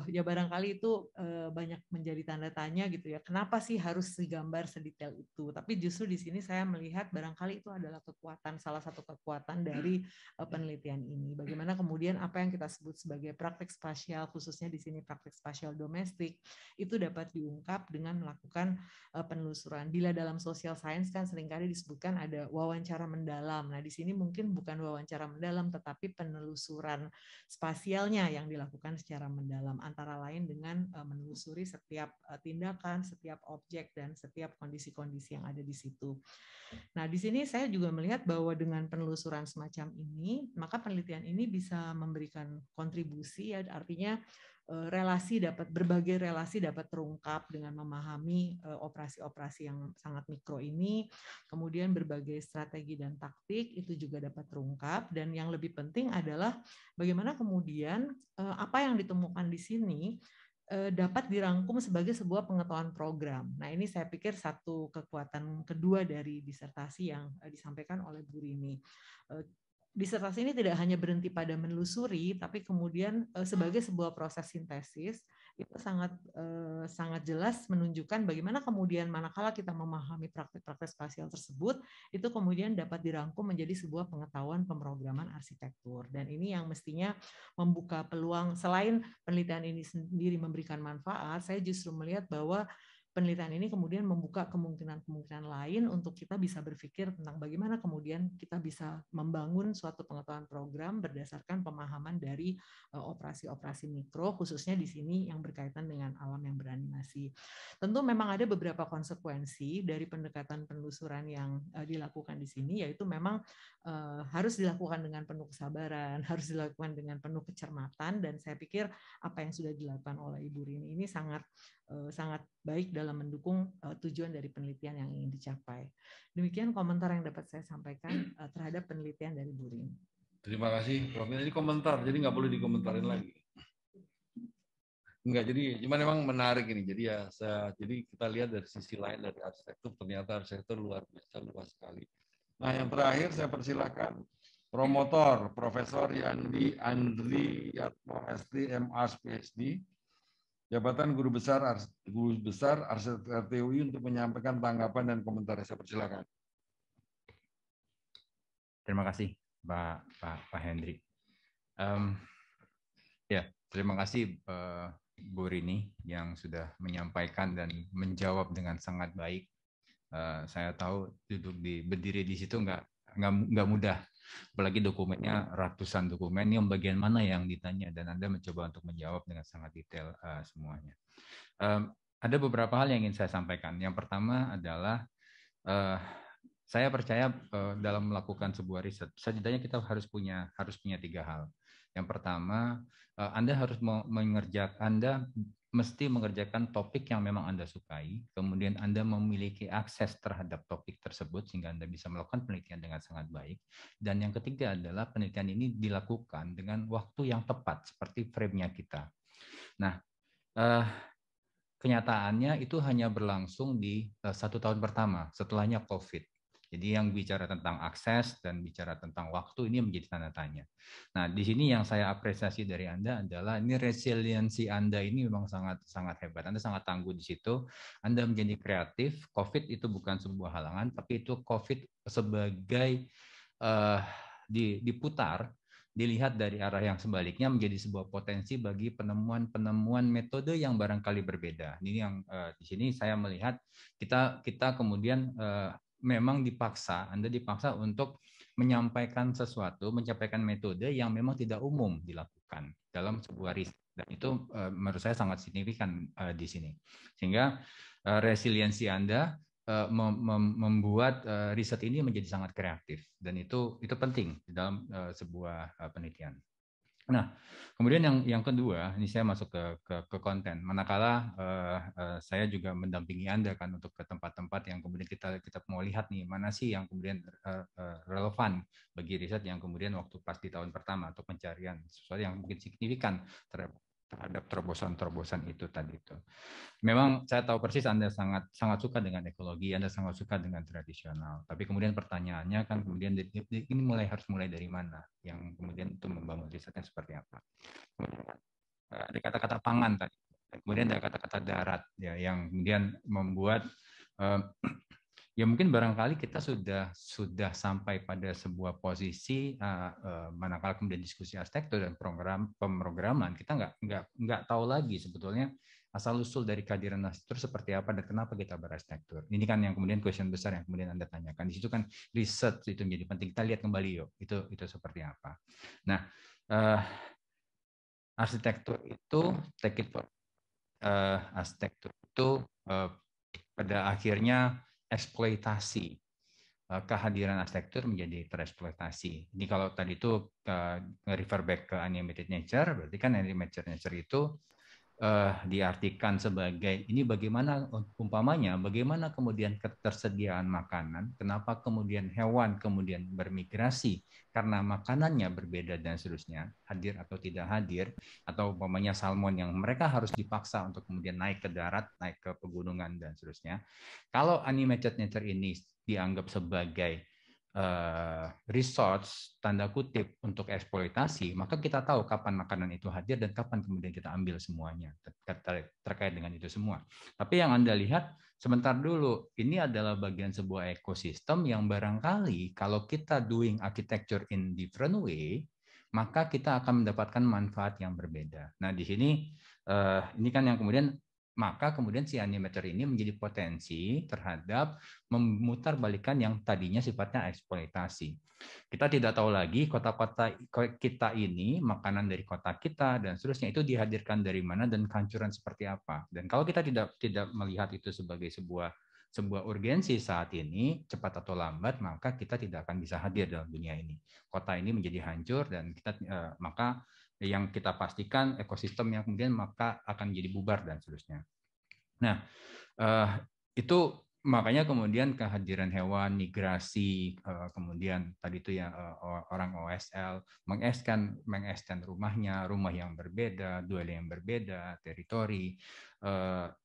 ya barangkali itu banyak menjadi tanda tanya gitu ya. Kenapa sih harus digambar sedetail itu? Tapi justru di sini saya melihat barangkali itu adalah kekuatan, salah satu kekuatan dari penelitian ini. Bagaimana kemudian apa yang kita sebut sebagai praktek spasial, khususnya di sini praktek spasial domestik, itu dapat diungkap dengan melakukan penelusuran. Bila dalam social science kan seringkali disebutkan ada wawancara mendalam. Nah, di sini mungkin bukan wawancara mendalam, tetapi penelusuran spasialnya yang dilakukan secara mendalam, antara lain dengan menelusuri setiap tindakan, setiap objek, dan setiap kondisi-kondisi yang ada di situ. Nah, di sini saya juga melihat bahwa dengan penelusuran semacam ini, maka penelitian ini bisa memberikan kontribusi, ya, artinya berbagai relasi dapat terungkap dengan memahami operasi-operasi yang sangat mikro ini, kemudian berbagai strategi dan taktik itu juga dapat terungkap, dan yang lebih penting adalah bagaimana kemudian apa yang ditemukan di sini dapat dirangkum sebagai sebuah pengetahuan program. Nah, ini saya pikir satu kekuatan kedua dari disertasi yang disampaikan oleh Bu Rini. Disertasi ini tidak hanya berhenti pada menelusuri, tapi kemudian sebagai sebuah proses sintesis itu sangat jelas menunjukkan bagaimana kemudian manakala kita memahami praktek-praktek spasial tersebut, itu kemudian dapat dirangkum menjadi sebuah pengetahuan pemrograman arsitektur. Dan ini yang mestinya membuka peluang, selain penelitian ini sendiri memberikan manfaat, saya justru melihat bahwa penelitian ini kemudian membuka kemungkinan-kemungkinan lain untuk kita bisa berpikir tentang bagaimana kemudian kita bisa membangun suatu pengetahuan program berdasarkan pemahaman dari operasi-operasi mikro, khususnya di sini yang berkaitan dengan alam yang beranimasi. Tentu memang ada beberapa konsekuensi dari pendekatan penelusuran yang dilakukan di sini, yaitu memang harus dilakukan dengan penuh kesabaran, harus dilakukan dengan penuh kecermatan, dan saya pikir apa yang sudah dilakukan oleh Ibu Rini ini sangat baik dalam mendukung tujuan dari penelitian yang ingin dicapai. Demikian komentar yang dapat saya sampaikan terhadap penelitian dari Bu Rini. Terima kasih, Prof. Ini komentar, jadi nggak boleh dikomentarin lagi. Enggak, jadi cuma memang menarik ini. Jadi ya, jadi kita lihat dari sisi lain dari arsitektur, ternyata arsitektur luar biasa luas sekali. Nah, yang terakhir saya persilakan promotor Profesor Yandi Andriyatmo ST, MArs, PhD, Jabatan Guru Besar Arsitek TUI untuk menyampaikan tanggapan dan komentar. Saya persilakan. Terima kasih, Pak Hendrik. Ya, terima kasih Bu Rini yang sudah menyampaikan dan menjawab dengan sangat baik. Saya tahu berdiri di situ nggak mudah, apalagi dokumennya ratusan dokumen, yang bagian mana yang ditanya, dan Anda mencoba untuk menjawab dengan sangat detail semuanya. Ada beberapa hal yang ingin saya sampaikan. Yang pertama adalah saya percaya dalam melakukan sebuah riset, setidaknya kita harus punya 3 hal. Yang pertama, Anda harus Anda mesti mengerjakan topik yang memang Anda sukai, kemudian Anda memiliki akses terhadap topik tersebut sehingga Anda bisa melakukan penelitian dengan sangat baik. Dan yang ketiga adalah penelitian ini dilakukan dengan waktu yang tepat, seperti frame-nya kita. Nah, kenyataannya itu hanya berlangsung di 1 tahun pertama, setelahnya COVID. Jadi yang bicara tentang akses dan bicara tentang waktu ini menjadi tanda tanya. Nah, di sini yang saya apresiasi dari Anda adalah ini resiliensi Anda ini memang sangat hebat. Anda sangat tangguh di situ. Anda menjadi kreatif. COVID itu bukan sebuah halangan, tapi itu COVID sebagai diputar, dilihat dari arah yang sebaliknya menjadi sebuah potensi bagi penemuan metode yang barangkali berbeda. Ini yang di sini saya melihat kita kemudian memang Anda dipaksa untuk menyampaikan sesuatu, menyampaikan metode yang memang tidak umum dilakukan dalam sebuah riset. Dan itu menurut saya sangat signifikan di sini. Sehingga resiliensi Anda membuat riset ini menjadi sangat kreatif, dan itu penting di dalam sebuah penelitian. Nah, kemudian yang kedua, ini saya masuk ke konten. Manakala saya juga mendampingi Anda kan untuk ke tempat-tempat yang kemudian kita mau lihat nih mana sih yang kemudian relevan bagi riset yang kemudian waktu pas di tahun pertama atau pencarian sesuatu yang mungkin signifikan terhadap terobosan-terobosan itu tadi itu. Memang saya tahu persis Anda sangat suka dengan ekologi, Anda sangat suka dengan tradisional. Tapi kemudian pertanyaannya kan kemudian ini harus mulai dari mana? Yang kemudian itu membangun risetnya seperti apa? Ada kata-kata pangan tadi. Kemudian ada kata-kata darat ya yang kemudian membuat ya mungkin barangkali kita sudah sampai pada sebuah posisi manakala kemudian diskusi arsitektur dan pemrograman, kita nggak tahu lagi sebetulnya asal-usul dari kehadiran arsitektur seperti apa dan kenapa kita berarsitektur. Ini kan yang kemudian question besar yang kemudian Anda tanyakan. Di situ kan riset itu menjadi penting. Kita lihat kembali yuk, itu seperti apa. Nah, arsitektur itu arsitektur itu pada akhirnya eksploitasi. Kehadiran arsitektur menjadi tereksploitasi. Ini kalau tadi itu refer back ke animated nature, berarti kan animated nature itu diartikan sebagai ini bagaimana umpamanya bagaimana kemudian ketersediaan makanan, kenapa kemudian hewan kemudian bermigrasi karena makanannya berbeda dan seterusnya, hadir atau tidak hadir, atau umpamanya salmon yang mereka harus dipaksa untuk kemudian naik ke darat, naik ke pegunungan dan seterusnya. Kalau animated nature ini dianggap sebagai resource tanda kutip untuk eksploitasi, maka kita tahu kapan makanan itu hadir dan kapan kemudian kita ambil semuanya terkait dengan itu semua. Tapi yang Anda lihat sebentar dulu, ini adalah bagian sebuah ekosistem yang barangkali kalau kita doing architecture in different way, maka kita akan mendapatkan manfaat yang berbeda. Nah di sini ini kan yang kemudian maka kemudian si animator ini menjadi potensi terhadap memutarbalikkan yang tadinya sifatnya eksploitasi. Kita tidak tahu lagi kota-kota kita ini, makanan dari kota kita dan seterusnya itu dihadirkan dari mana dan kehancuran seperti apa. Dan kalau kita tidak melihat itu sebagai sebuah urgensi saat ini, cepat atau lambat, maka kita tidak akan bisa hadir dalam dunia ini. Kota ini menjadi hancur dan kita maka yang kita pastikan ekosistem yang kemudian maka akan jadi bubar dan seterusnya. Nah, itu makanya kemudian kehadiran hewan, migrasi, kemudian tadi itu ya orang OSL mengekstend rumahnya, rumah yang berbeda, duel yang berbeda, teritori,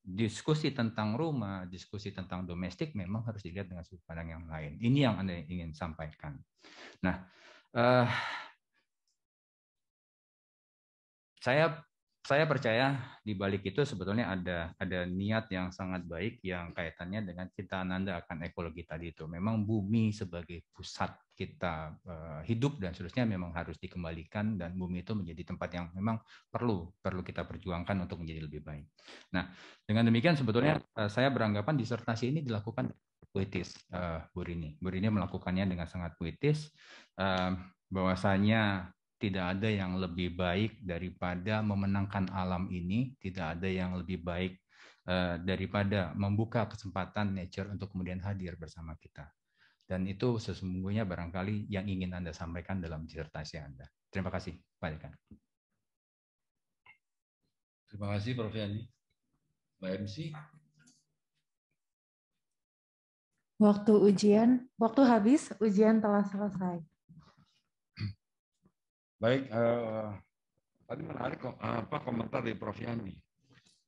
diskusi tentang rumah, diskusi tentang domestik memang harus dilihat dengan sudut pandang yang lain. Ini yang Anda ingin sampaikan. Nah, saya percaya di balik itu sebetulnya ada niat yang sangat baik yang kaitannya dengan cinta Ananda akan ekologi tadi itu. Memang bumi sebagai pusat kita hidup dan seterusnya memang harus dikembalikan, dan bumi itu menjadi tempat yang memang perlu kita perjuangkan untuk menjadi lebih baik. Nah, dengan demikian sebetulnya saya beranggapan disertasi ini dilakukan puitis, Bu Rini. Bu Rini melakukannya dengan sangat puitis, bahwasanya tidak ada yang lebih baik daripada memenangkan alam ini, tidak ada yang lebih baik daripada membuka kesempatan nature untuk kemudian hadir bersama kita. Dan itu sesungguhnya barangkali yang ingin Anda sampaikan dalam disertasi Anda. Terima kasih, Pak Dekan. Terima kasih, Prof. Yani. Mbak MC. Waktu habis, ujian telah selesai. Baik, tadi menarik komentar dari Prof. Yani.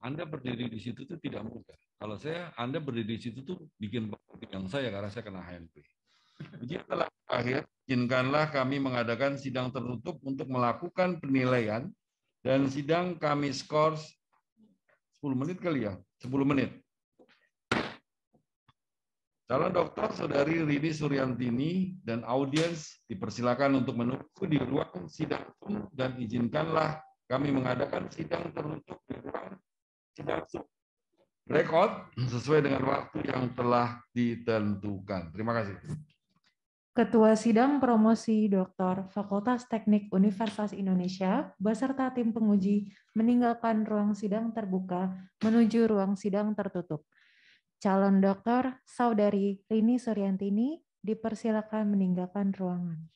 Anda berdiri di situ itu tidak mudah. Kalau Anda berdiri di situ tuh bikin yang saya karena saya kena HMP. Ujian telah berakhir, izinkanlah kami mengadakan sidang tertutup untuk melakukan penilaian, dan sidang kami skor 10 menit kali ya, 10 menit. Calon dokter Saudari Rini Suryantini dan audiens dipersilakan untuk menunggu di ruang sidang umum, dan izinkanlah kami mengadakan sidang tertutup di ruang sidang rekod sesuai dengan waktu yang telah ditentukan. Terima kasih. Ketua Sidang Promosi Doktor Fakultas Teknik Universitas Indonesia beserta tim penguji meninggalkan ruang sidang terbuka menuju ruang sidang tertutup. Calon dokter Saudari Rini Suryantini dipersilakan meninggalkan ruangan.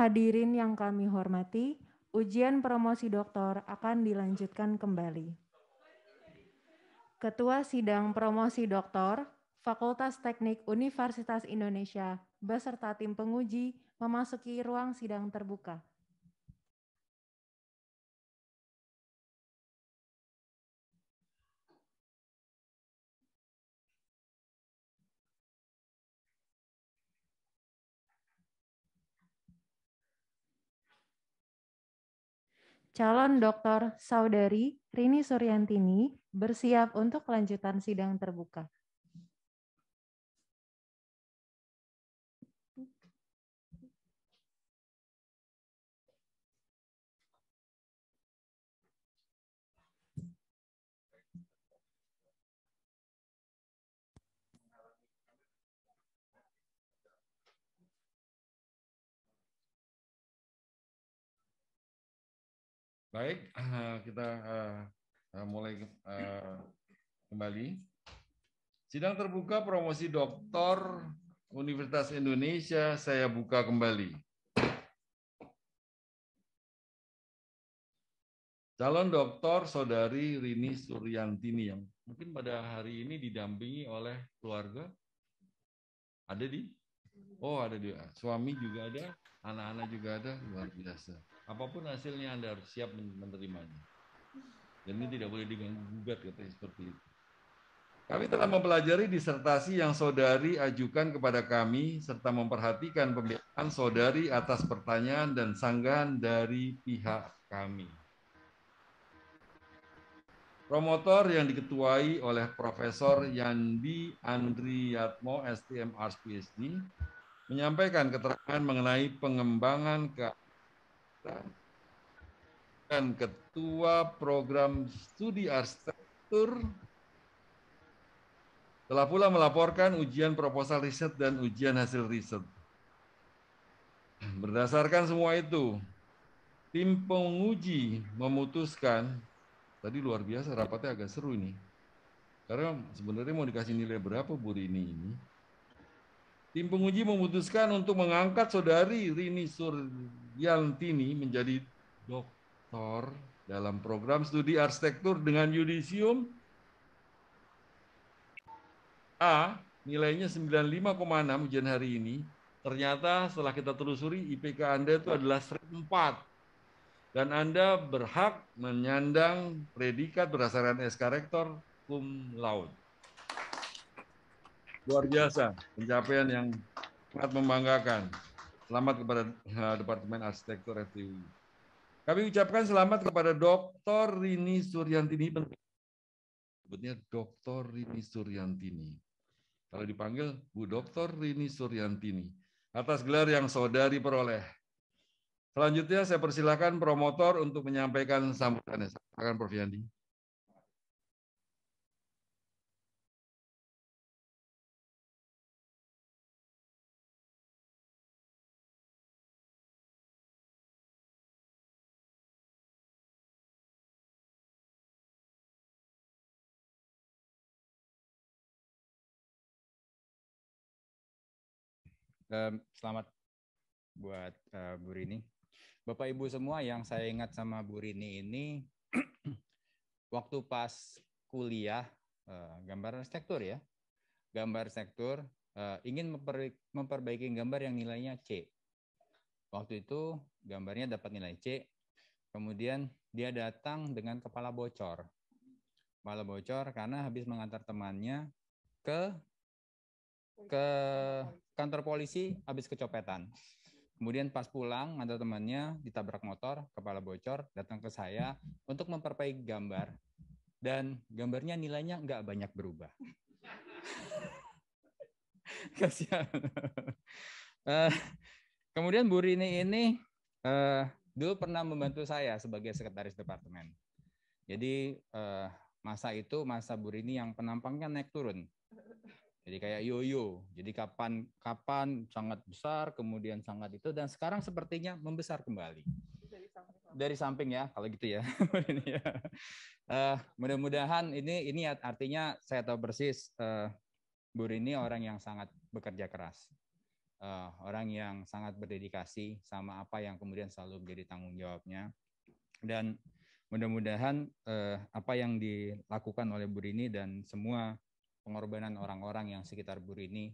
Hadirin yang kami hormati, ujian promosi doktor akan dilanjutkan kembali. Ketua Sidang Promosi Doktor, Fakultas Teknik Universitas Indonesia, beserta tim penguji memasuki ruang sidang terbuka. Calon Dr. Saudari Rini Suryantini bersiap untuk kelanjutan sidang terbuka. Baik, kita mulai kembali. Sidang terbuka promosi doktor Universitas Indonesia saya buka kembali. Calon doktor Saudari Rini Suryantini yang mungkin pada hari ini didampingi oleh keluarga. Ada di? Oh, ada di. Suami juga ada, anak-anak juga ada, luar biasa. Apapun hasilnya Anda harus siap menerimanya. Dan ini tidak boleh diganggu-gugat katanya seperti itu. Kami telah mempelajari disertasi yang saudari ajukan kepada kami serta memperhatikan pembelaan saudari atas pertanyaan dan sanggahan dari pihak kami. Promotor yang diketuai oleh Profesor Yandi Andriyatmo, STM-Ars PhD, menyampaikan keterangan mengenai pengembangan dan Ketua Program Studi Arsitektur telah pula melaporkan ujian proposal riset dan ujian hasil riset. Berdasarkan semua itu, tim penguji memutuskan, tadi luar biasa rapatnya agak seru ini, karena sebenarnya mau dikasih nilai berapa Bu Rini ini. Tim penguji memutuskan untuk mengangkat saudari Rini Suryantini menjadi doktor dalam program studi arsitektur dengan yudisium A, nilainya 95,6 ujian hari ini. Ternyata setelah kita telusuri IPK Anda itu adalah 4. Dan Anda berhak menyandang predikat berdasarkan SK Rektor cum laude. Luar biasa, pencapaian yang sangat membanggakan. Selamat kepada Departemen Arsitektur FTUI. Kami ucapkan selamat kepada Dr. Rini Suryantini. Sebutnya Dr. Rini Suryantini. Kalau dipanggil Bu Dr. Rini Suryantini. Atas gelar yang saudari peroleh. Selanjutnya saya persilakan promotor untuk menyampaikan sambutannya. Silakan Prof. Yandi. Selamat buat Bu Rini. Bapak Ibu semua, yang saya ingat sama Bu Rini ini waktu pas kuliah gambar arsitektur ya. Gambar arsitektur ingin memperbaiki gambar yang nilainya C. Waktu itu gambarnya dapat nilai C. Kemudian dia datang dengan kepala bocor. Kepala bocor karena habis mengantar temannya ke kantor polisi habis kecopetan. Kemudian pas pulang ada temannya ditabrak motor, kepala bocor, datang ke saya untuk memperbaiki gambar. Dan gambarnya nilainya nggak banyak berubah. Kasihan. Kemudian Bu Rini ini dulu pernah membantu saya sebagai sekretaris departemen. Jadi masa itu masa Bu Rini yang penampangnya naik turun. Jadi kayak yoyo. Jadi kapan sangat besar, kemudian sangat itu, dan sekarang sepertinya membesar kembali. Dari samping ya, kalau gitu ya. Mudah-mudahan ini artinya saya tahu persis Bu Rini orang yang sangat bekerja keras. orang yang sangat berdedikasi sama apa yang kemudian selalu menjadi tanggung jawabnya. Dan mudah-mudahan apa yang dilakukan oleh Bu Rini dan semua pengorbanan orang-orang yang sekitar Bu Rini,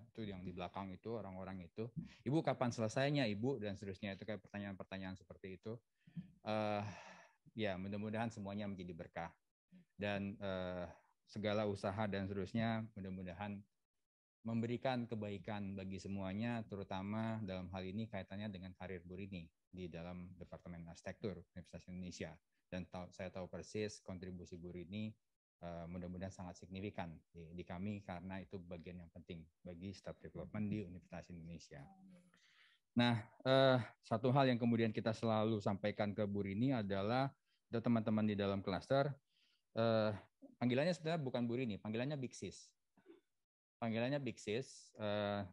itu yang di belakang itu, orang-orang itu, Ibu kapan selesainya Ibu, dan seterusnya, itu kayak pertanyaan-pertanyaan seperti itu. Ya mudah-mudahan semuanya menjadi berkah. Dan segala usaha dan seterusnya mudah-mudahan memberikan kebaikan bagi semuanya, terutama dalam hal ini kaitannya dengan karir Bu Rini di dalam Departemen Arsitektur Universitas Indonesia. Dan saya tahu persis kontribusi Bu Rini mudah-mudahan sangat signifikan di kami, karena itu bagian yang penting bagi staff development di Universitas Indonesia. Nah, satu hal yang kemudian kita selalu sampaikan ke Bu Rini adalah teman-teman di dalam klaster, panggilannya sebenarnya bukan Bu Rini, panggilannya Big Sis. Panggilannya Big Sis,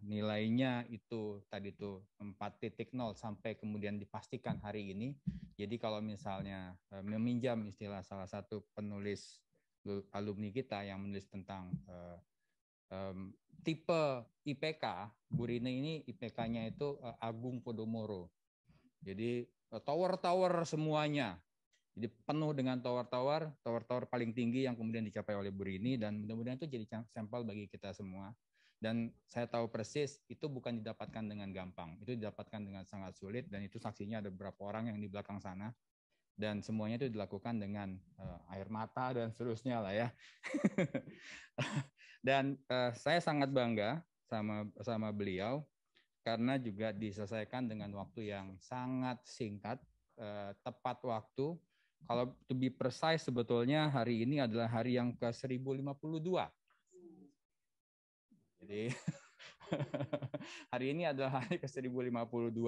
nilainya itu tadi tuh 4.0 sampai kemudian dipastikan hari ini. Jadi kalau misalnya meminjam istilah salah satu penulis alumni kita yang menulis tentang tipe IPK, Bu Rini ini IPK-nya itu Agung Podomoro. Jadi tower-tower semuanya. Jadi penuh dengan tower-tower paling tinggi yang kemudian dicapai oleh Bu Rini, dan mudah-mudahan itu jadi sampel bagi kita semua. Dan saya tahu persis itu bukan didapatkan dengan gampang, itu didapatkan dengan sangat sulit, dan itu saksinya ada beberapa orang yang di belakang sana, dan semuanya itu dilakukan dengan air mata dan seterusnya lah ya. Dan saya sangat bangga sama beliau karena juga diselesaikan dengan waktu yang sangat singkat, tepat waktu. Kalau to be precise, sebetulnya hari ini adalah hari yang ke-1052. Jadi hari ini adalah hari ke-1052.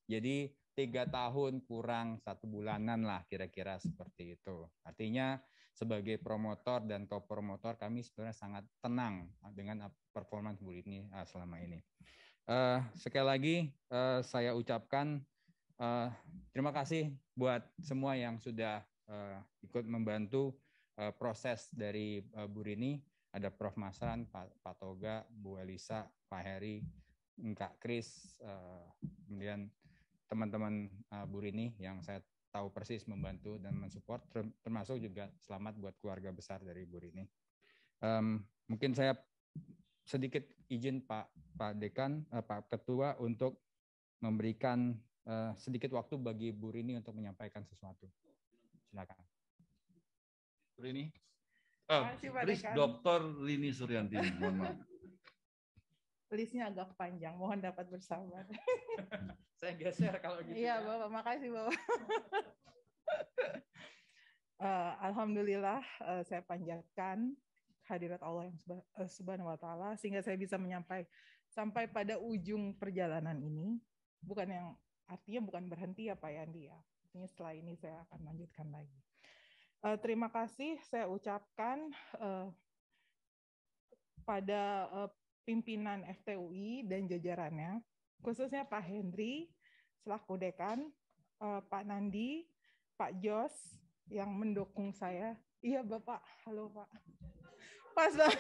Jadi 3 tahun kurang 1 bulanan lah kira-kira seperti itu. Artinya sebagai promotor dan co-promotor kami sebenarnya sangat tenang dengan performa Bu Rini selama ini. Sekali lagi saya ucapkan terima kasih buat semua yang sudah ikut membantu proses dari Bu Rini. Ada Prof. Masran, Pak Toga, Bu Elisa, Pak Heri, Kak Kris, kemudian teman-teman Bu Rini yang saya tahu persis membantu dan mensupport, termasuk juga selamat buat keluarga besar dari Bu Rini. Mungkin saya sedikit izin Pak Dekan, Pak Ketua untuk memberikan sedikit waktu bagi Bu Rini untuk menyampaikan sesuatu. Silakan. Bu Rini. Please, Dr. Rini Suryantini, mohon maaf. Listnya agak panjang, mohon dapat bersabar. Saya geser kalau gitu. Iya, Bapak, makasih Bapak. Alhamdulillah saya panjatkan hadirat Allah yang Subhanahu wa taala sehingga saya bisa sampai pada ujung perjalanan ini. Bukan yang artinya bukan berhenti ya Pak Yandi ya. Artinya setelah ini saya akan lanjutkan lagi. Terima kasih saya ucapkan pada pimpinan FTUI dan jajarannya, khususnya Pak Hendri selaku dekan, Pak Nandi, Pak Jos yang mendukung saya. Iya Bapak, halo Pak. Pas Pak.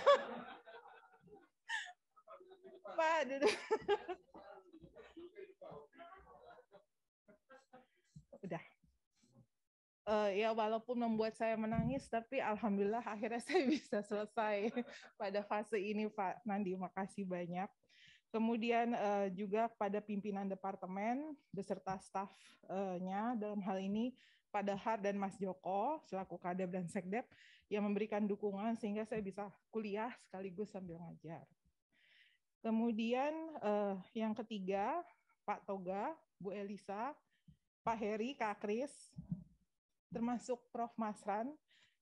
Pak duduk. Udah. Ya walaupun membuat saya menangis, tapi alhamdulillah akhirnya saya bisa selesai pada fase ini Pak Nandi. Makasih banyak. Kemudian juga pada pimpinan departemen beserta stafnya dalam hal ini Pak Dahar dan Mas Joko selaku Kadep dan Sekdep yang memberikan dukungan sehingga saya bisa kuliah sekaligus sambil ngajar. Kemudian yang ketiga Pak Toga, Bu Elisa, Pak Heri, Kak Kris, termasuk Prof. Masran.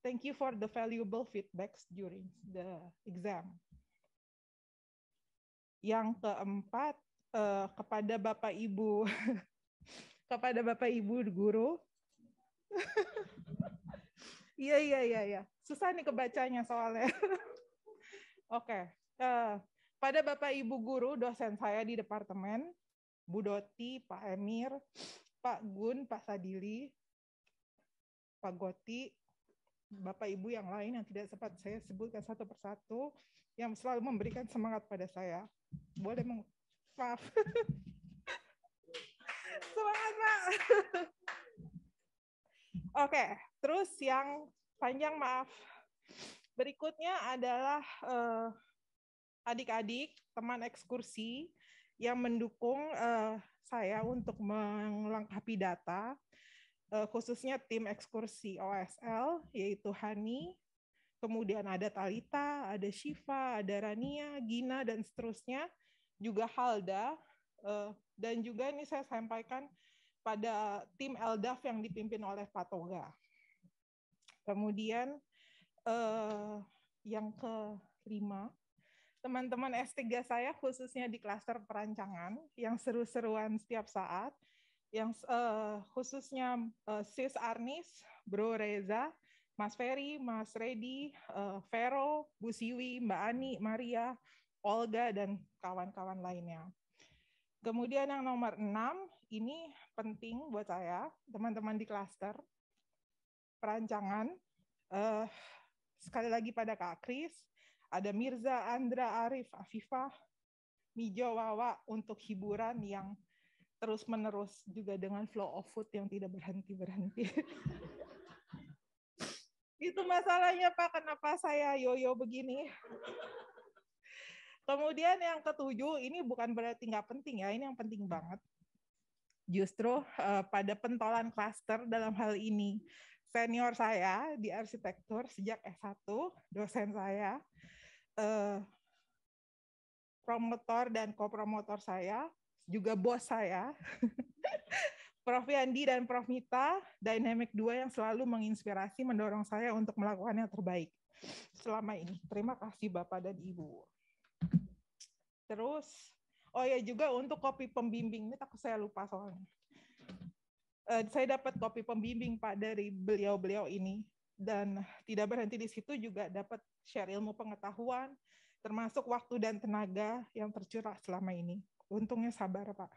Thank you for the valuable feedbacks during the exam. Yang keempat, kepada Bapak Ibu guru. Iya. Susah nih kebacanya soalnya. Oke. Pada Bapak Ibu guru, dosen saya di departemen, Bu Doti, Pak Emir, Pak Gun, Pak Sadili, Pak Goti, Bapak Ibu yang lain yang tidak sempat saya sebutkan satu persatu, yang selalu memberikan semangat pada saya. Boleh Maaf. Semangat, Pak. Oke, terus yang panjang maaf. Berikutnya adalah adik-adik, teman ekskursi yang mendukung saya untuk melengkapi data, khususnya tim ekskursi OSL, yaitu Hani, kemudian ada Talita, ada Shiva, ada Rania, Gina, dan seterusnya, juga Halda, dan juga ini saya sampaikan pada tim LDAF yang dipimpin oleh Pak Toga. Kemudian yang kelima, teman-teman S3 saya khususnya di klaster perancangan yang seru-seruan setiap saat, yang khususnya Sis Arnis, Bro Reza, Mas Ferry, Mas Redi, Vero, Bu Siwi, Mbak Ani, Maria, Olga, dan kawan-kawan lainnya. Kemudian yang nomor 6, ini penting buat saya, teman-teman di klaster perancangan, sekali lagi pada Kak Kris, ada Mirza, Andra, Arif, Afifah, Mijo, Wawa untuk hiburan yang terus-menerus juga dengan flow of food yang tidak berhenti-berhenti. Itu masalahnya Pak, kenapa saya yoyo begini. Kemudian yang ketujuh, ini bukan berarti nggak penting ya, ini yang penting banget. Justru pada pentolan klaster dalam hal ini, senior saya di arsitektur sejak S1, dosen saya, promotor dan kopromotor saya, juga bos saya, Prof. Yandi dan Prof. Mita, Dynamic 2 yang selalu menginspirasi, mendorong saya untuk melakukan yang terbaik selama ini. Terima kasih Bapak dan Ibu. Terus, oh ya juga untuk kopi pembimbing, ini takut saya lupa soalnya. Saya dapat kopi pembimbing Pak dari beliau-beliau ini, dan tidak berhenti di situ, juga dapat share ilmu pengetahuan, termasuk waktu dan tenaga yang tercurah selama ini. Untungnya sabar Pak.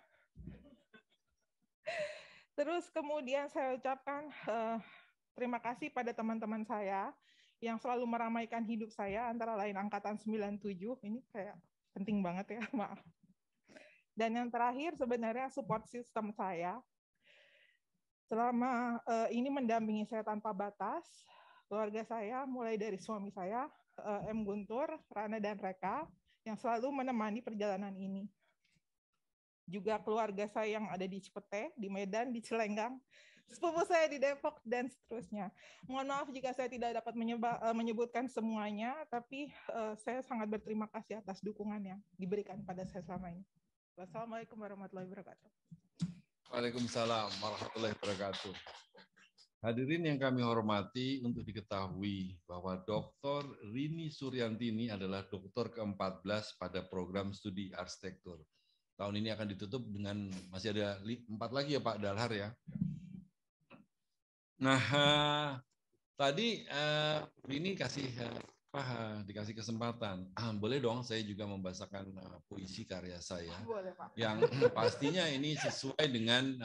Terus kemudian saya ucapkan terima kasih pada teman-teman saya yang selalu meramaikan hidup saya, antara lain angkatan 97, ini kayak penting banget ya, maaf. Dan yang terakhir sebenarnya support system saya, selama ini mendampingi saya tanpa batas, keluarga saya mulai dari suami saya, M. Guntur, Rana, dan Reka, yang selalu menemani perjalanan ini. Juga keluarga saya yang ada di Cipete, di Medan, di Cilenggang, sepupu saya di Depok, dan seterusnya. Mohon maaf jika saya tidak dapat menyebutkan semuanya, tapi saya sangat berterima kasih atas dukungan yang diberikan pada saya selama ini. Wassalamualaikum warahmatullahi wabarakatuh. Waalaikumsalam warahmatullahi wabarakatuh. Hadirin yang kami hormati, untuk diketahui bahwa Dr. Rini Suryantini adalah doktor ke-14 pada program studi arsitektur. Tahun ini akan ditutup dengan, masih ada 4 lagi ya Pak Dalhar ya. Nah, tadi Rini dikasih kesempatan. Boleh dong saya juga membacakan puisi karya saya. Boleh, Pak. Yang pastinya ini sesuai dengan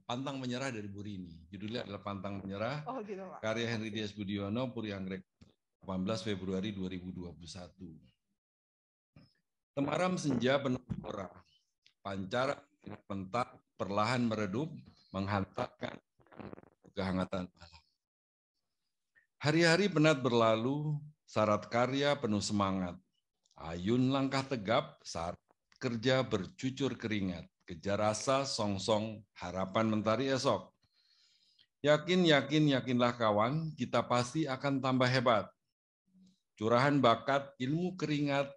Pantang Menyerah dari Bu Rini. Judulnya adalah Pantang Menyerah. Oh, gitu, Pak. Karya Henry D.S. Budiono, Puri Anggrek, 18 Februari 2021. Temaram senja penuh aura, pancar pentak perlahan meredup, menghantarkan kehangatan malam. Hari-hari penat berlalu, syarat karya penuh semangat. Ayun langkah tegap saat kerja bercucur keringat. Kejar asa, song-song, harapan mentari esok. Yakinlah kawan, kita pasti akan tambah hebat. Curahan bakat, ilmu keringat,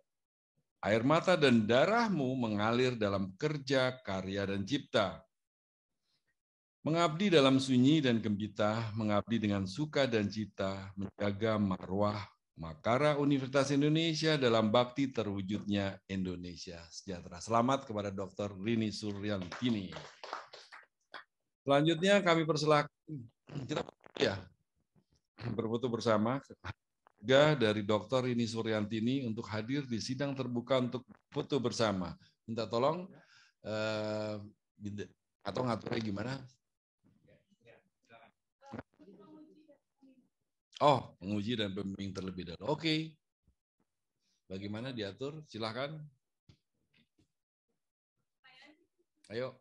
air mata dan darahmu mengalir dalam kerja, karya, dan cipta. Mengabdi dalam sunyi dan gembita, mengabdi dengan suka dan cita, menjaga marwah Makara Universitas Indonesia dalam bakti terwujudnya Indonesia sejahtera. Selamat kepada Dr. Rini Suryantini. Selanjutnya kami persilakan kita berfoto bersama dari Dr. Rini Suryantini untuk hadir di sidang terbuka untuk foto bersama. Minta tolong atau ngaturnya gimana? Oh, penguji dan pembimbing terlebih dahulu. Oke. Bagaimana diatur? Silakan. Ayo.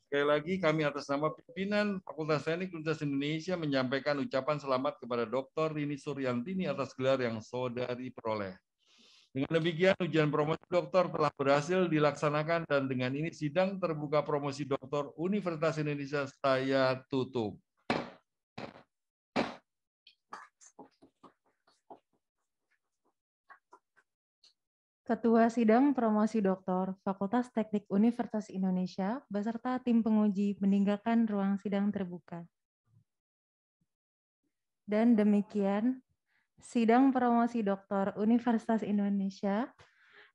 Sekali lagi kami atas nama pimpinan Fakultas Teknik Universitas Indonesia menyampaikan ucapan selamat kepada Dr. Rini Suryantini atas gelar yang saudari peroleh. Dengan demikian ujian promosi doktor telah berhasil dilaksanakan dan dengan ini sidang terbuka promosi doktor Universitas Indonesia saya tutup. Ketua Sidang Promosi Doktor Fakultas Teknik Universitas Indonesia beserta tim penguji meninggalkan ruang sidang terbuka. Dan demikian, Sidang Promosi Doktor Universitas Indonesia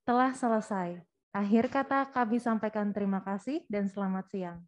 telah selesai. Akhir kata kami sampaikan terima kasih dan selamat siang.